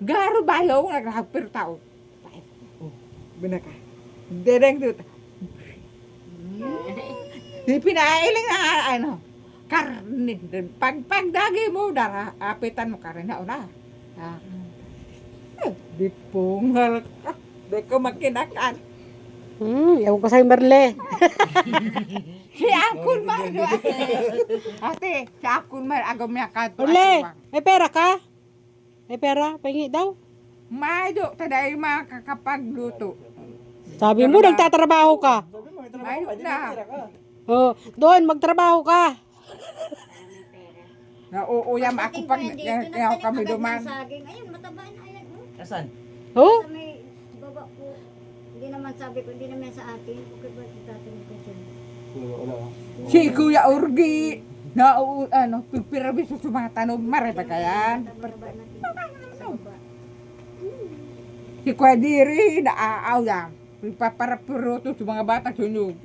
Garo ba yung naghapir tao? Binaka. Dereng dito. Di pinailing na ano, karne. Pagdagi mo, apitan mo karne na una. Di pungal ka. Di ko makinakan. Ewan ko sa'yo, Merle. Si Akun Mar, ate, si Akun Mar, agaw niya ka. Merle, may pera ka? May pera? Pahingi daw. Mado, taday makakapagluto. Sabi mo, nagtatrabaho ka. Sabi mo, may Mado trabaho ka, di na. natira ka. Oh, doon, magtrabaho ka. Nauuyam ako pag kaya kami duman. Saging. Ayun, mataba na. Ayun, oh. Asan? Oh, Sa may baba po. Hindi naman sabi ko, hindi naman sa atin. Okay ba tatanim ko dyan? Wala. Si Kuya Urgi, ano, pipirabi sa mga tanong, marita kayan. Tababa natin. Sa baba. Si Kuya Diri, naaaw yan. Pipaparapuruto sa mga bata sunyog.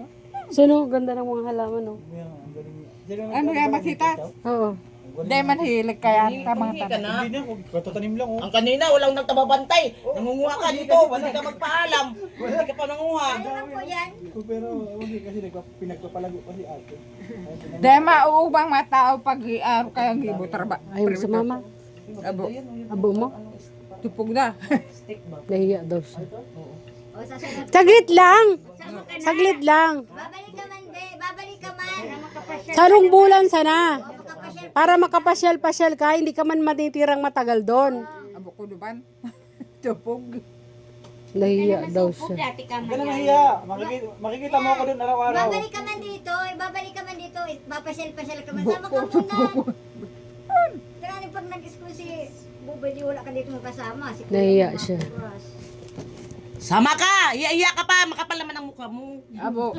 sino? Ganda ng mga halaman, oh. Ang galing niya. Ano yan, masitas? Oo. Hindi man hilig kaya sa mga Hingi ka tanong. na. Hindi na, katatanim lang oh. Ang kanina, walang nagtababantay. Nangunguha ka dito, hindi ka magpaalam. Hindi ka pa nanguha. Ano po yan? Pero hindi kasi pinagpapalago pa si ate. Hindi mauubang mga tao pag araw kayang gibo trabaho. Ayaw mo sa mama. Abo, Abo mo. tupog na. Nahiya daw siya. O, sasunod. Saglit lang. Sama ka na. Saglit lang. Babalik ka man, be. Babalik ka man. Para makapasyal. Sarong bulan sana. Makapasyal. Para makapasyal-pasyal ka, hindi ka man matitirang matagal doon. Abo ko duban. Tupog. Nahiya daw siya. Dati ka Hindi ka na man. mahiya. Makikita mo ako doon araw-araw. Babalik ka man dito. Babalik ka man dito. Papasyal-pasyal ka man. Sama ka muna. Tara, pag nag-school si Bubay, di wala ka dito mo kasama. Si Kuya Nahiya mga siya. oras. Sama ka! Iya ka pa! Makapal naman ang mukha mo. Abo.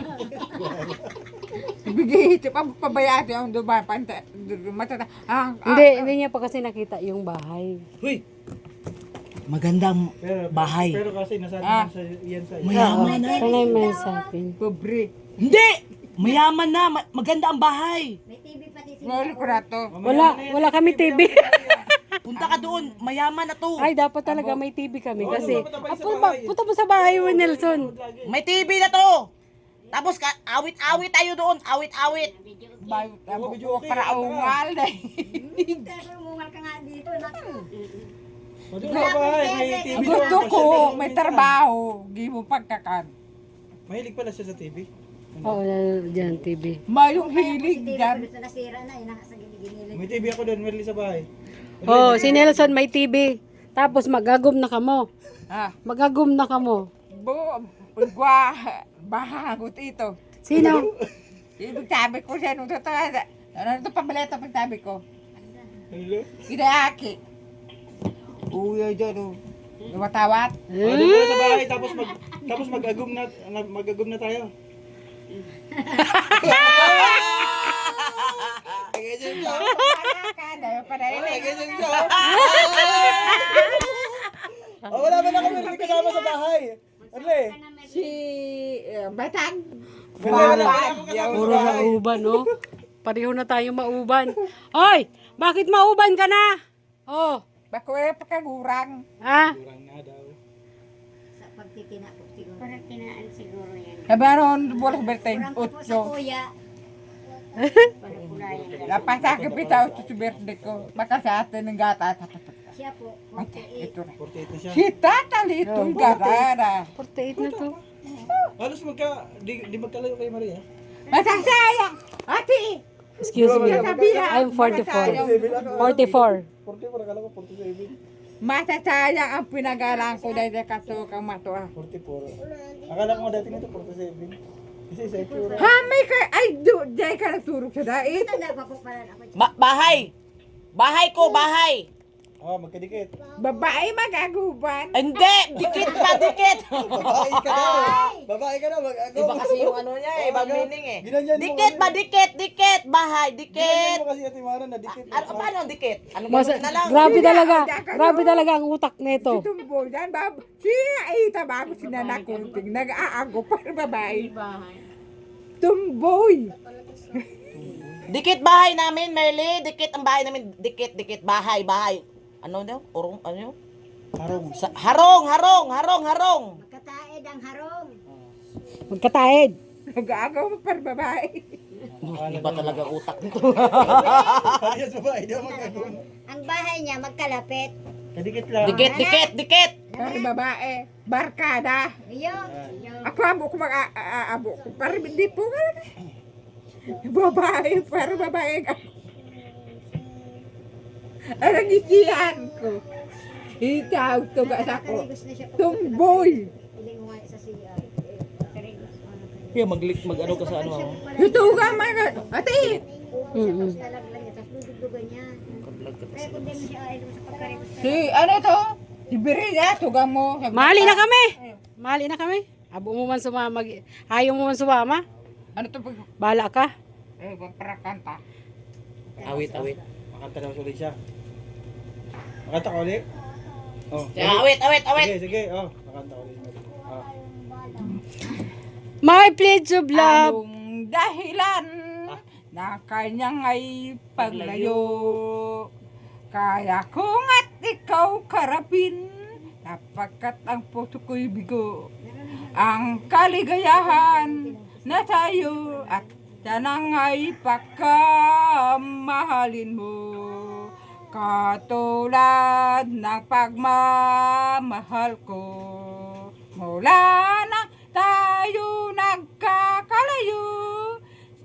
Bigay ito pa pabayati ang duban panta matata. Hindi niya pa kasi nakita yung bahay. Huy! Magandang bahay. Pero kasi nasabi mo sa yan sa Mayaman na. Sanay man sa akin. Pobre. Hindi! Mayaman na. Maganda ang bahay. May TV pati si Ngoli ko na to. Wala kami TV. Punta ka doon. Mayaman na to. Ay, dapat talaga may TV kami kasi punta mo sa bahay mo, Nelson. May TV na to. Tapos awit-awit tayo doon. Awit-awit. Bayo abo ko para ungal dai. Pero mungal ka nga dito. Naku. Doon sa bahay, may TV doon. Gusto ko may trabaho, gibo pagkakan. Mahilig pala siya sa TV. Oo, dyan, TV. Mayong Si hilig TV dyan. pa nasira na. Nasa giniginig. May TV ako doon, Merly sa bahay. Oh, si Nelson may TV. Tapos magagom na kamo. Ah, Magagom na kamo. gwa bahagot ito. Sino? Ibig sabi ko siya nung totoo. Ano ito pambaleta pag sabi ko? Hello? Inaaki. Uy, dyan o. Lumatawat. Doon pala sa bahay, tapos mag-agum na tayo. Wala ba na kami Merly kasama sa bahay? Merly? Si Batang. Puro na uban, no? Pareho na tayo mauban. Hoy! Bakit mauban ka na? Oh, Bako eh, pakagurang. ah? Kurang na daw. Sa pagtitina po siguro. Pagtitinaan siguro yan. Sabi ron, bulas bertain, Kurang po sa 8. kuya. Lapas sa kapita, 8 sa birthday ko. Baka sa atin ng gata. Siya po. Ito na. 48 na siya. Si tatali ito, gata. 48 na to. Halos di magkalayo kay Maria. Masasayang! Ate! Excuse me. I'm 44. 44. 44, akala ko 47. Masasayang ang pinagalang ko dahil sa kasukang mato. 44. Akala ko nga dati nito 47. Kasi sa itsura. Hamay ka, ay, dahil ka naturog sa dait. Tanda pa po pala ako. Bahay. Bahay ko, bahay. Magkadikit. Babae magaguban. Hindi! Dikit pa, dikit! Babae ka na. Babae ka na, mag-agum. Iba kasi yung ano niya eh, ibang meaning eh. Ginanyan mo Dikit kasi. ba, dikit, dikit, bahay, Ginanyan dikit. mo kasi Ate Mara na dikit. Ano, paano ang dikit? Ano Mas, gagawin na lang? grabe talaga ang utak nito. Si Tumbo yan, siya ay tabago sinanakunting. Nag-aago para babae. Tumboy. Dikit bahay namin, Merly. Dikit ang bahay namin. Dikit, dikit, bahay, bahay. Ano daw? Urong, ano yun? Harong. Harong. Magkataed ang harong. Magkataed. Nag-aagaw mo para babae. Iba talaga utak nito. Ayos babae, di ako mag-agum. Ang bahay niya magkalapit. Kadikit lang. Dikit, dikit, dikit. Para babae. Barkada. Ayun. Ako abo ko mag-aabo ko. Para hindi po nga. Babae, para babae. Ano gisihan ko? Itaw to ba ako? Karigos na siya po. Tumboy. Hindi mo nga sa siya. Karigos. Kaya mag-ano ka sa ano ako. Ito nga mga. Ate! Tapos lalaglag niya. Tapos dudugdugan niya. Kaya kung di mo siya ay sa pagkarigos. Si ano to? Si Birina, tugang mo. Mali na kami. Mali na kami. Abo mo man sumama. Ayaw mo man sumama. Ano to pag... Bala ka. Para kanta. Awit. Makanta daw ulit siya. Makanta ka ulit? Oh. Awit. Sige. Makanta ulit. My pledge of love. Anong dahilan? na kanyang ay paglayo. Kaya kung at ikaw karapin, napagkat ang puso ko'y bigo. Ang kaligayahan na tayo at tanang ay pagkamahalin mo. Katulad ng pagmamahal ko. Mula nang tayo nagkakalayo,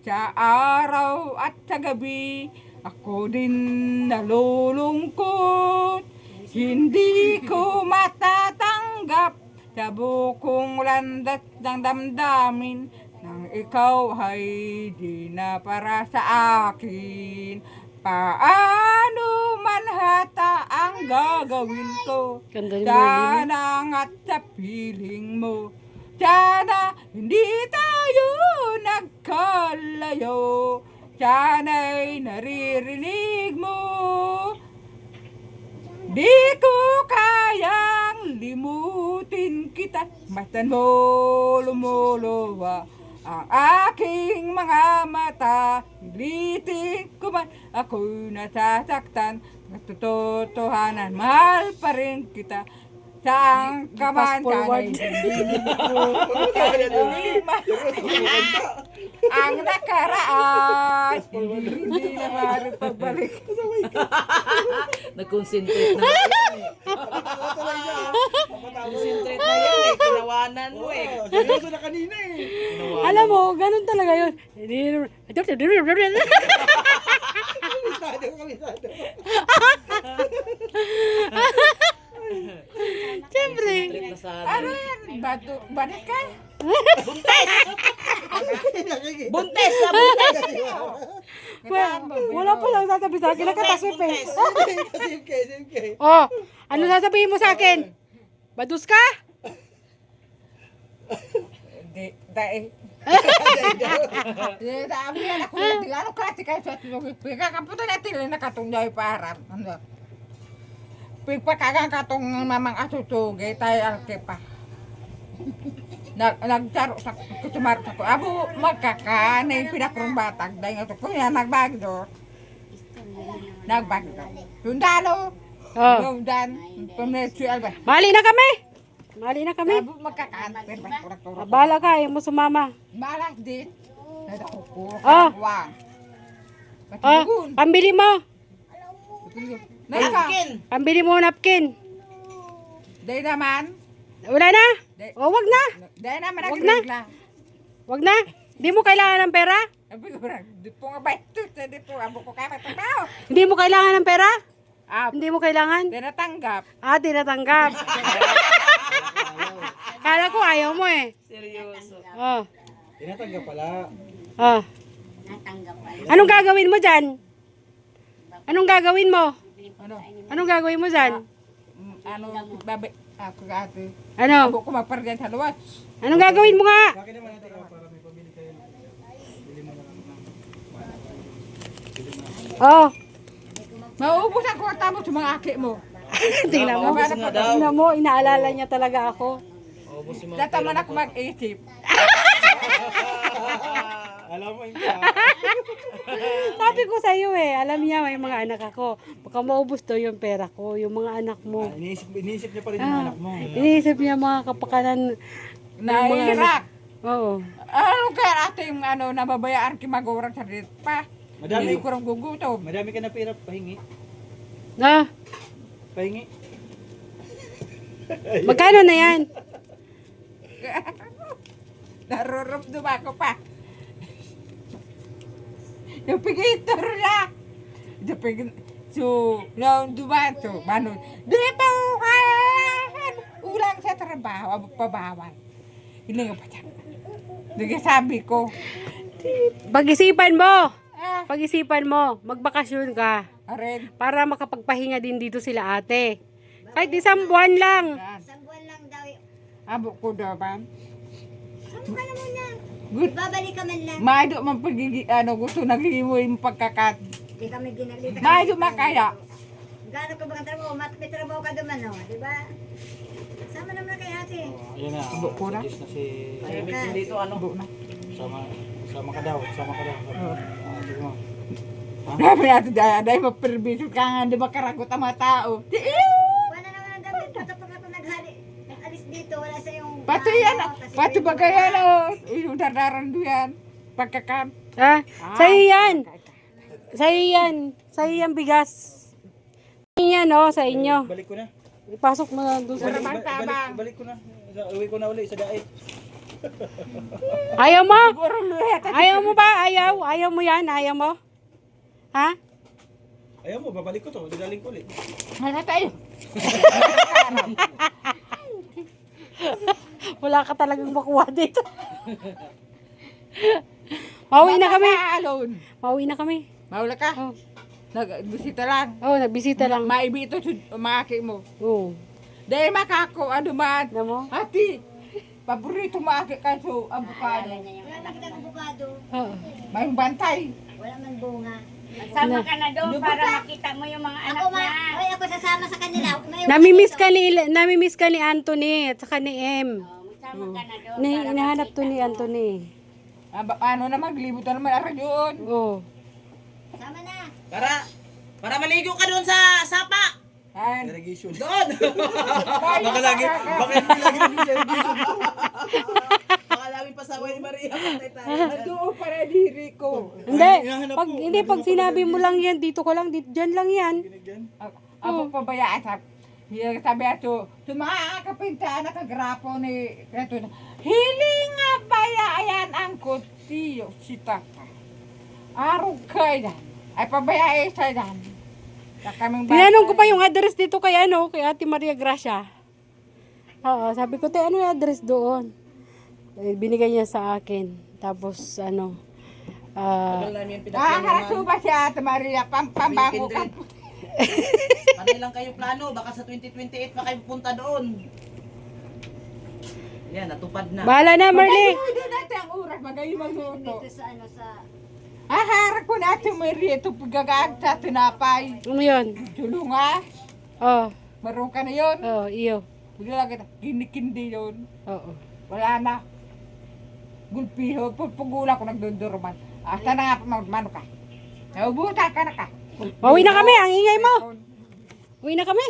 sa araw at sa gabi, ako din nalulungkot. Hindi ko matatanggap sa bukong landas ng damdamin nang ikaw ay di na para sa akin. Paano man hata ang gagawin ko? Ganda ni Merlin. Sana nga't sa piling mo. Sana hindi tayo nagkalayo. Sana'y naririnig mo. Di ko kayang limutin kita. Mastan mo lumuluwa ang aking mga mata. Pilitin ko man ako'y nasasaktan. Katotohanan, mahal pa rin kita. Saan ka man, sana'y hindi ang nakaraan. Hindi na maaari pagbalik. Nag-concentrate na yan eh. Concentrate na yan eh. Kinawanan mo eh. Seryoso na kanina eh. Alam mo, ganun talaga yun. Siyempre. Concentrate na sana. Ano yan? Balit ka? Buntes! Buntes! Ah, buntes! Wala pa lang sasabihin sa akin. Nakatasip eh. Save kayo. Oh, ano sasabihin mo sa akin? Badus ka? Hindi, dahil. Dami yan ako. Hindi ano klase kayo sa tulog. Pagkakaputo natin nakatungay para. Ano? Pagkakagang katong mamang asutugay tayo alkepa. Nagtaro sa kutumar sa ko. Abo magkakanay pinakurong batag. Dahil nga ito ko yan nagbagdo. Nagbagdo. Sundalo. Oh. Gawdan. Pamnesyo alba. Mali na kami. Mali na kami. Abo magkakanay. Pero Bala ka, ayaw mo sumama. malas din. Nadako ko. Ah. Wang. Oh, pambili mo. Naka. Napkin! Pambili mo napkin. Dahil naman. Wala na. O, wag na. Dahil naman Wag na. nagregla. Wag na. Di mo kailangan ng pera? Sabi ko na, di po nga ba ito? Di po, abo ko kaya matataw. Hindi mo kailangan ng pera? Ah, Hindi mo kailangan? di natanggap. Ah, di natanggap. Kala ko ayaw mo eh. Seryoso. Oh. Tinatanggap pala. Oh. Natanggap pa. Anong gagawin mo dyan? Anong gagawin mo? Ano? Anong gagawin mo dyan? Ano, babi, ako ate. Ano? Abo ko magpardiyan sa luwas. Anong gagawin mo nga? Bakit naman natin para may pabili kayo. Bili mo na lang. Oh. Mauubos ang kwarta mo sa mga aki mo. Tingnan mo. Maubos nga daw. Tingnan mo, inaalala niya talaga ako. Maubos yung mga Data man ako mag-isip. Alam mo yung Sabi ko sa iyo eh, alam niya may mga anak ako. Baka maubos daw yung pera ko, yung mga anak mo. iniisip niya pa rin yung anak mo. Iniisip niya mga kapakanan. Nairak. Oo. Ano kaya ate yung ano, nababayaan ki mag-urang sa rit pa. Madami. Hindi ko rin gugutom. Madami ka na pera, pahingi. Na, Pahingi. magkano na yan? Narurup ako pa. Yung pigitor na. Yung so, nung dumaan so, manun. Di pa ukan. Ulang sa trabaho, abo pabawal. Hindi nga pa siya. Nagsasabi ko. Pag-isipan mo. Ah, Pag-isipan mo, magbakasyon ka. aren. Para makapagpahinga din dito sila ate. Kahit isang buwan lang. Isang buwan lang daw. Abo ko daw ba? Saan ka naman na? Good. Babalik ka man lang. Maado man pagigi, ano, gusto naghihimo yung pagkakat. Di kami ginalita. Maado makaya. Gano'n ka ba ang trabaho? May trabaho ka naman, no? Di ba? Sama naman kay ate. Ayun na. Subo ko na. Suggest na si... Dito ano? Abo na. Sama ka daw. Sama ka daw. Sabi mo. Sabi natin dahil maperbiso ka nga, di ba karagot ang mga tao. Wala naman ang damit. Kapag ako nag-alis dito, wala sa yung... Pati yan, pati ba kaya yung dadaran doon. Pagkakan. Sa'yo yan. Sa'yo yan. Sa'yo yan bigas. Yan sa inyo. Balik ko na. Ipasok mo na doon sa... Balik ko na. Uwi ko na uli sa daig. Ayaw mo? Siguro luhet. Ayaw mo ba? Ayaw mo yan? Ayaw mo? Ha? Ayaw mo, babalik ko to. Didaling ko ulit. Hala tayo. Wala ka talagang makuha dito. Mauwi na kami. Alone. Mauwi na kami. Maula ka. Oh. Nagbisita lang. Oh, nagbisita lang. Maibito sa umaki mo. Oh. Dahil makako, ano man. Alam mo? Ati, paborito maaki ka sa avocado. Wala nakita ng bukado. Oo. May bantay. Wala man bunga. Sama ka na doon para makita mo yung mga anak Ako niya. ay ako sasama sa kanila. Namimiss ka ni Anthony at saka ni M. Sama ka na doon. Hinahanap to ni Anthony. Ano naman, libutan naman ara yun. Oh. Sama na. Para maligo ka doon sa sapa. Ay, Irrigation. Doon. Baka lagi irrigation. Baka namin pasaway ni Maria. nandoon para diri ko. Hindi, pag sinabi mo lang yan, dito ka lang, dyan lang yan. Abo pabayaan sa sabi ato, mga kapinta nakagrapo ni kato. Hiling nga bayayan ang kutiyo si tata. Araw kay dan. Ay pabayaan sa dan. Tinanong ko pa yung address dito kay kay Ate Maria Gracia. Oo, sabi ko, ano yung address doon? Binigay niya sa akin. Tapos, Haraso ba si Ate Maria? Pambango ka. Ano lang kayo plano? Baka sa 2028 pa kayo punta doon. Yan, natupad na. bahala na, Marley. Magayon natin ang oras. Magayon magluto. Dito sa sa... Harap ko na Ate Maria ito pagagaag sa tinapay. Ano yun? Tulunga. Oh, Marunong ka na yun. iyo. Bigla kita, kinikindi yun. Oo. Wala na. Gulpiho, pagpugula ko nagdudurman. Asa na nga mano ka? Naubuta ka na ka. Mauwi na kami, ang ingay mo. Uwi na kami.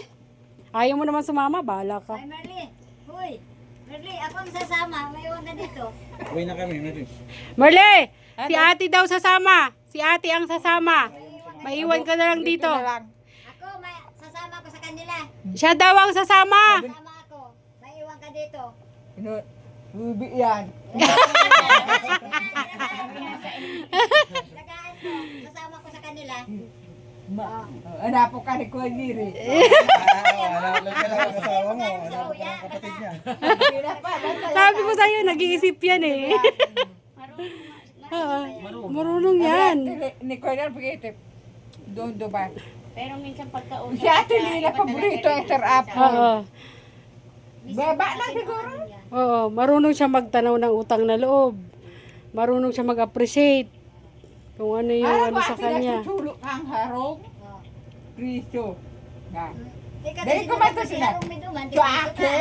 Ayaw mo naman sumama, bahala ka. Ay, Marley. Huy. Marley, ako ang sasama. May iwan ka dito. Uwi na kami, Mary. Marley, si Ate daw sasama. Si Ate ang sasama. Maiwan ka na lang dito. Ako, sasama ko sa kanila. Siya daw ang sasama. Sasama ako. May iwan ka dito. Ubi yan. Lagaan mo. Sasama ko sa kanila. Anapo ka ni Kuya Giri. Wala lang ka lang asawa mo. Wala ka lang kapatid niya. Sabi ko sa'yo, nag-iisip yan eh. Marunong yan. Ni Kuya Giri, pagkitip. Doon ba? Pero minsan pagkausap Si Ate Lila, paborito ang sarap. Oo. Baba lang siguro. Oo, marunong siya magtanaw ng utang na loob. Marunong siya mag-appreciate kung ano yung ano sa kanya. Susulok ang harong. Kristo. Nga. Teka, Dahil kasi kumato si sila. Arong Miduman. So ake,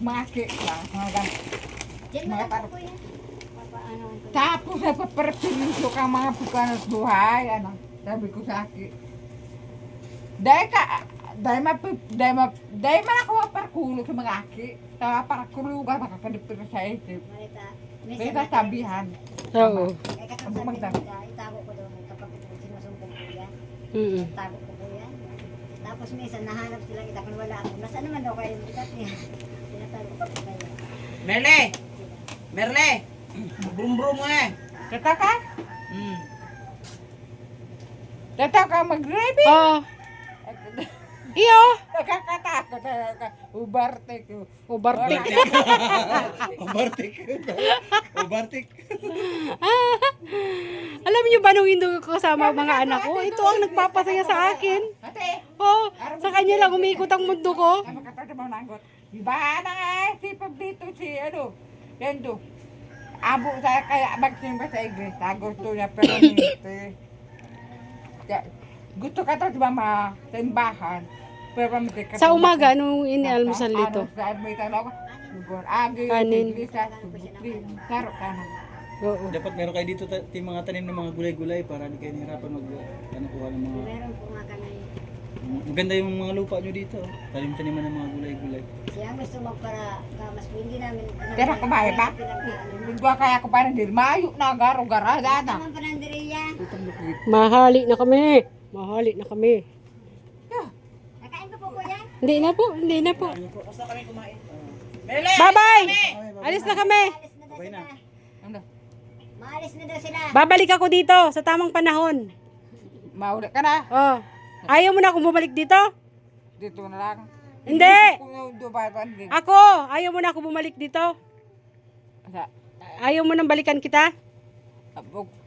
maki lang. Mga ganun. Diyan mo Mga lang parang- po yan. Papaano ko. Tapos napaperpilisyo kang mga pukanot buhay. Ano? Sabi ko sa akin. Dahil man ako maparkulog sa mga aki. Sa parkulugan, makakadipin sa isip. Marita. May sasabihan. Oo. Kaya Ang kakasabi magdami. ko, itago ko doon kapag sinusumpong ko yan. Mm. Tago ko po yan. Tapos minsan nahanap sila kita kung wala ako. Nasaan naman daw kayo kita? Tinatago ko po kayo. Merle! Brum brum mo eh. Tata ka? Tata ka mag-gravy? Oo. Iyo. Nakakatakot. Ubarte ko. Ubartik. Ubartik. Alam niyo ba nung hindi ko kasama ang mga anak ko, ito ang nagpapasaya sa akin. Ate, Oh, sa kanya lang umiikot ang mundo ko. ay makatata mo nanggot. Iba na nga si Pablito si Lendo. Abo sa kaya magsimba sa iglesia. Gusto niya pero hindi. Gusto ka to sa mga simbahan. Pero hindi ka Sa umaga, nung inialmusal dito. Sa may talaga. Agi, Kanin. iglesia, subutri. Karo ka na. Oo. Dapat meron kayo dito yung mga tanim ng mga gulay-gulay para hindi kayo nahirapan kuha ng mga... Meron po nga kami. Maganda yung mga lupa nyo dito. Tanim-taniman ng mga gulay-gulay. Siya gusto magpara kamas po, hindi namin... Pero kumain pa? Hindi kaya ko parang din mayo na garo-gara dada. Naman panandiriya. Mahali na kami. Mahali na kami. Nakain ko po kuya. Hindi na po, hindi na po. Basta kami kumain. Mele! Bye-bye! Alis na kami. Maalis na daw Babay sila. na. Ano? Maalis na daw sila. Babalik ako dito sa tamang panahon. Mauli ka na. Oh. Ayaw mo na akong bumalik dito? Dito na lang. Hindi! Kung yung Dubai pa din. Ako! Ayaw mo na ako bumalik dito? Ayaw mo nang balikan kita?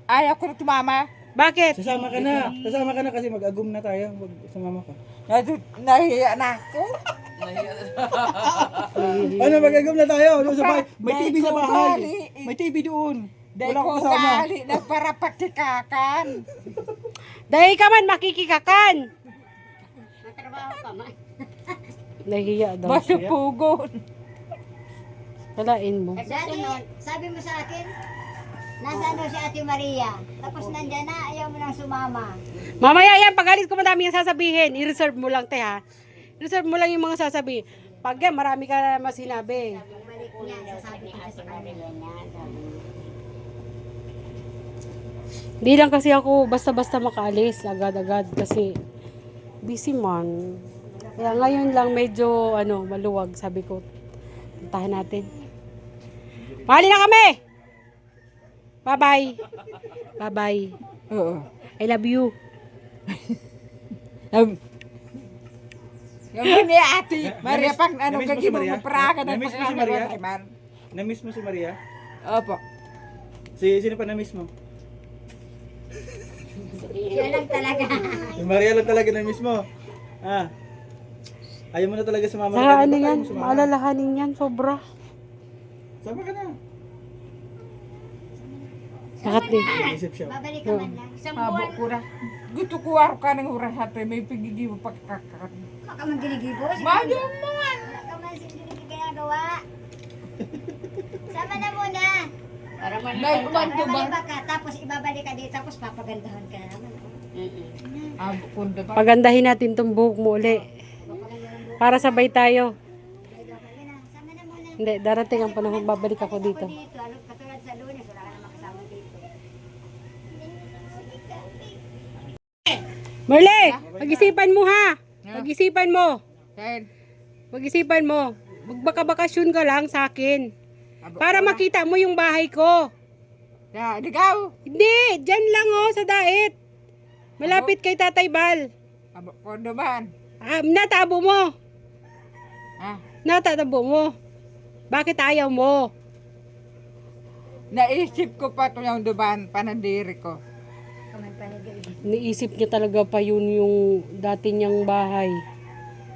Ayaw ko na tumama. Bakit? Sasama ka na. Sasama ka na kasi mag-agum na tayo. Sumama ka. Nahiya na ako. Ano, mag-agum na tayo. Doon sa bahay. May Dahil TV sa ko bahay. gali. May TV doon. Dahil Wala ko akong kasama. gali na para patikakan. Dahil ka man makikikakan. Matrabaho ka, ma. Nahiya daw. Baso pugon. Kalain mo. Dati, sabi mo sa akin, nasa ano si Ate Maria. Tapos nandyan na, ayaw mo nang sumama. Mamaya yan, pag alis ko madami yung sasabihin. I-reserve mo lang, te ha. I-reserve mo lang yung mga sasabihin. Pag yan, marami ka na masinabi. Balik niya, sasabi ko sa kanya. Di lang kasi ako basta-basta makaalis agad-agad kasi busy man. Kaya ngayon lang medyo maluwag, sabi ko. Puntahan natin. Mahali na kami! Bye-bye. Bye-bye. Oo. I love you. Yung ni Ate Maria pang ano Namiss mo si kagi mo Maria? praga na Namiss mo si Maria? man. Na-miss mo si Maria? Opo. Sino pa na-miss mo? Siya lang talaga. Yung Maria lang talaga na-miss mo. Ah. Ayaw mo na talaga sumama. Sa Ba't ano ayaw yan, mo sumama? maalalahanin yan, sobra. Sama ka na. Bakit di? Isip siya. Babalik ka man lang. Isang Abo buwan. ko na. Gusto ko araw ka ng oras hati may pigigi mo pagkakakat. Baka man ginigibo. Mayo mo man. Baka man sinigil ginagawa. Sama na muna. Para Dahil malipay ka. umando Para ba? malibak ka. Tapos ibabalik ka dito. Tapos papagandahan ka na naman. Abo ko na ba? Pagandahin natin tong buhok mo uli. Para sabay tayo. Sama na muna. Hindi, darating ang panahon, babalik ako dito. Dito, ano, katulad sa Lunes, wala ka naman kasama dito. Merle, pag-isipan mo ha. Pag-isipan mo. Dahil Pag-isipan mo. Magbaka-bakasyon ka lang sa akin. abo Para ko na. makita mo yung bahay ko. Ya, ikaw. Hindi, dyan lang oh, sa Daet. Malapit kay Tatay Bal. Abo ko na ba? Natabo mo. Ah, Natatabo mo. Bakit ayaw mo? naisip ko pa ito yung duban panandiri ko. Kaman panigil. Niisip niya talaga pa yun yung dati niyang bahay.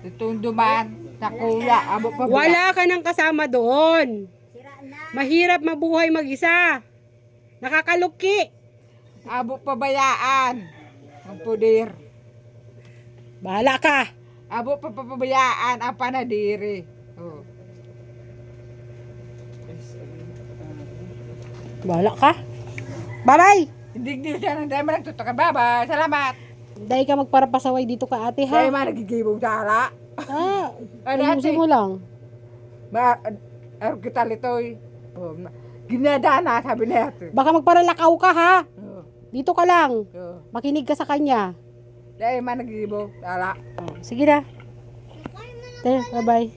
Itong duman sa kuya. Abo pa ba? Wala ka nang kasama doon. Sira na. Mahirap mabuhay mag-isa. Nakakaluki. Abo pabayaan. Ang pudir. Bahala ka. Abo pa pabayaan ang panadiri. Oh. Bahala ka. Bye-bye. Hindi siya nang dahil nagtutukan. Bye-bye. Salamat. Dahil ka magparapasaway dito ka ate ha. Dahil man nagigibong sala. Ah, Ano ayusin mo lang. Kita litoy. Oh, ginadana sabi niya. Baka magparalakaw ka ha. Oh. Dito ka lang. Oh. Makinig ka sa kanya. Dahil man nagigibong sala. Oh, sige na. Te, bye-bye.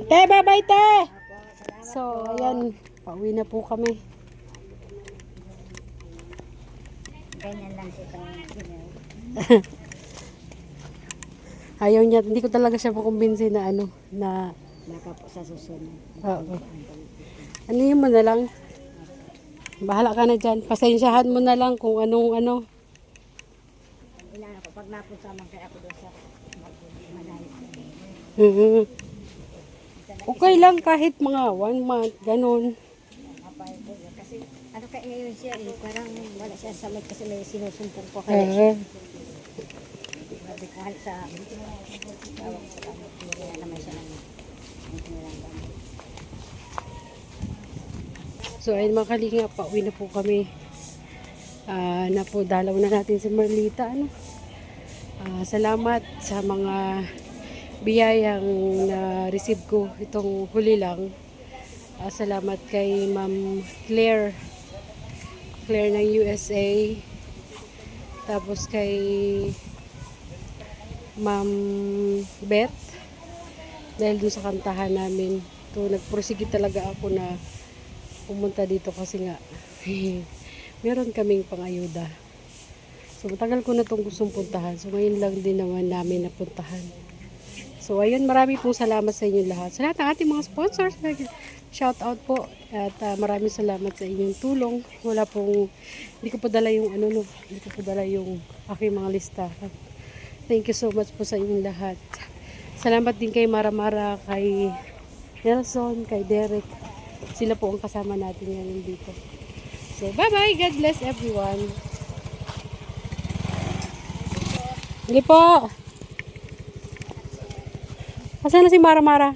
Te, bye-bye te. So, ayan. Pauwi na po kami. Ganyan lang siya pang Ayaw niya. Hindi ko talaga siya makumbinsi na na baka po sa susunod. oo. Ano yun mo na lang? Bahala ka na dyan. Pasensyahan mo na lang kung anong ano. Inaano ko, pag napunta man kaya ako doon sa malayo. Mhm. Okay lang kahit mga 1 month, ganun. Kasi ano kaya ngayon siya eh, parang wala siya sa may kasi may sinusumpong ko kaya. Sabi kahit sa tawag sa kamot, hindi naman siya ng nilang gamit. So ayun mga kalinga, pauwi na po kami. Na po dalaw na natin si Marlita. Ano? Salamat sa mga biyayang na-receive ko itong huli lang. Salamat kay Ma'am Claire ng USA. Tapos kay Ma'am Beth. Dahil doon sa kantahan namin. Nagpursige talaga ako na pumunta dito kasi nga meron kaming pangayuda. So matagal ko na itong gustong puntahan. So ngayon lang din naman namin napuntahan. So ayun, marami pong salamat sa inyo lahat. Sa lahat ng ating mga sponsors, shout out po. At maraming salamat sa inyong tulong. Hindi ko pa dala yung hindi ko pa dala yung aking mga lista. Thank you so much po sa inyong lahat. Salamat din kay Mara, kay Nelson, kay Derek. Sila po ang kasama natin ngayon dito. So bye-bye. God bless everyone. Hindi po. Asan na si Mara?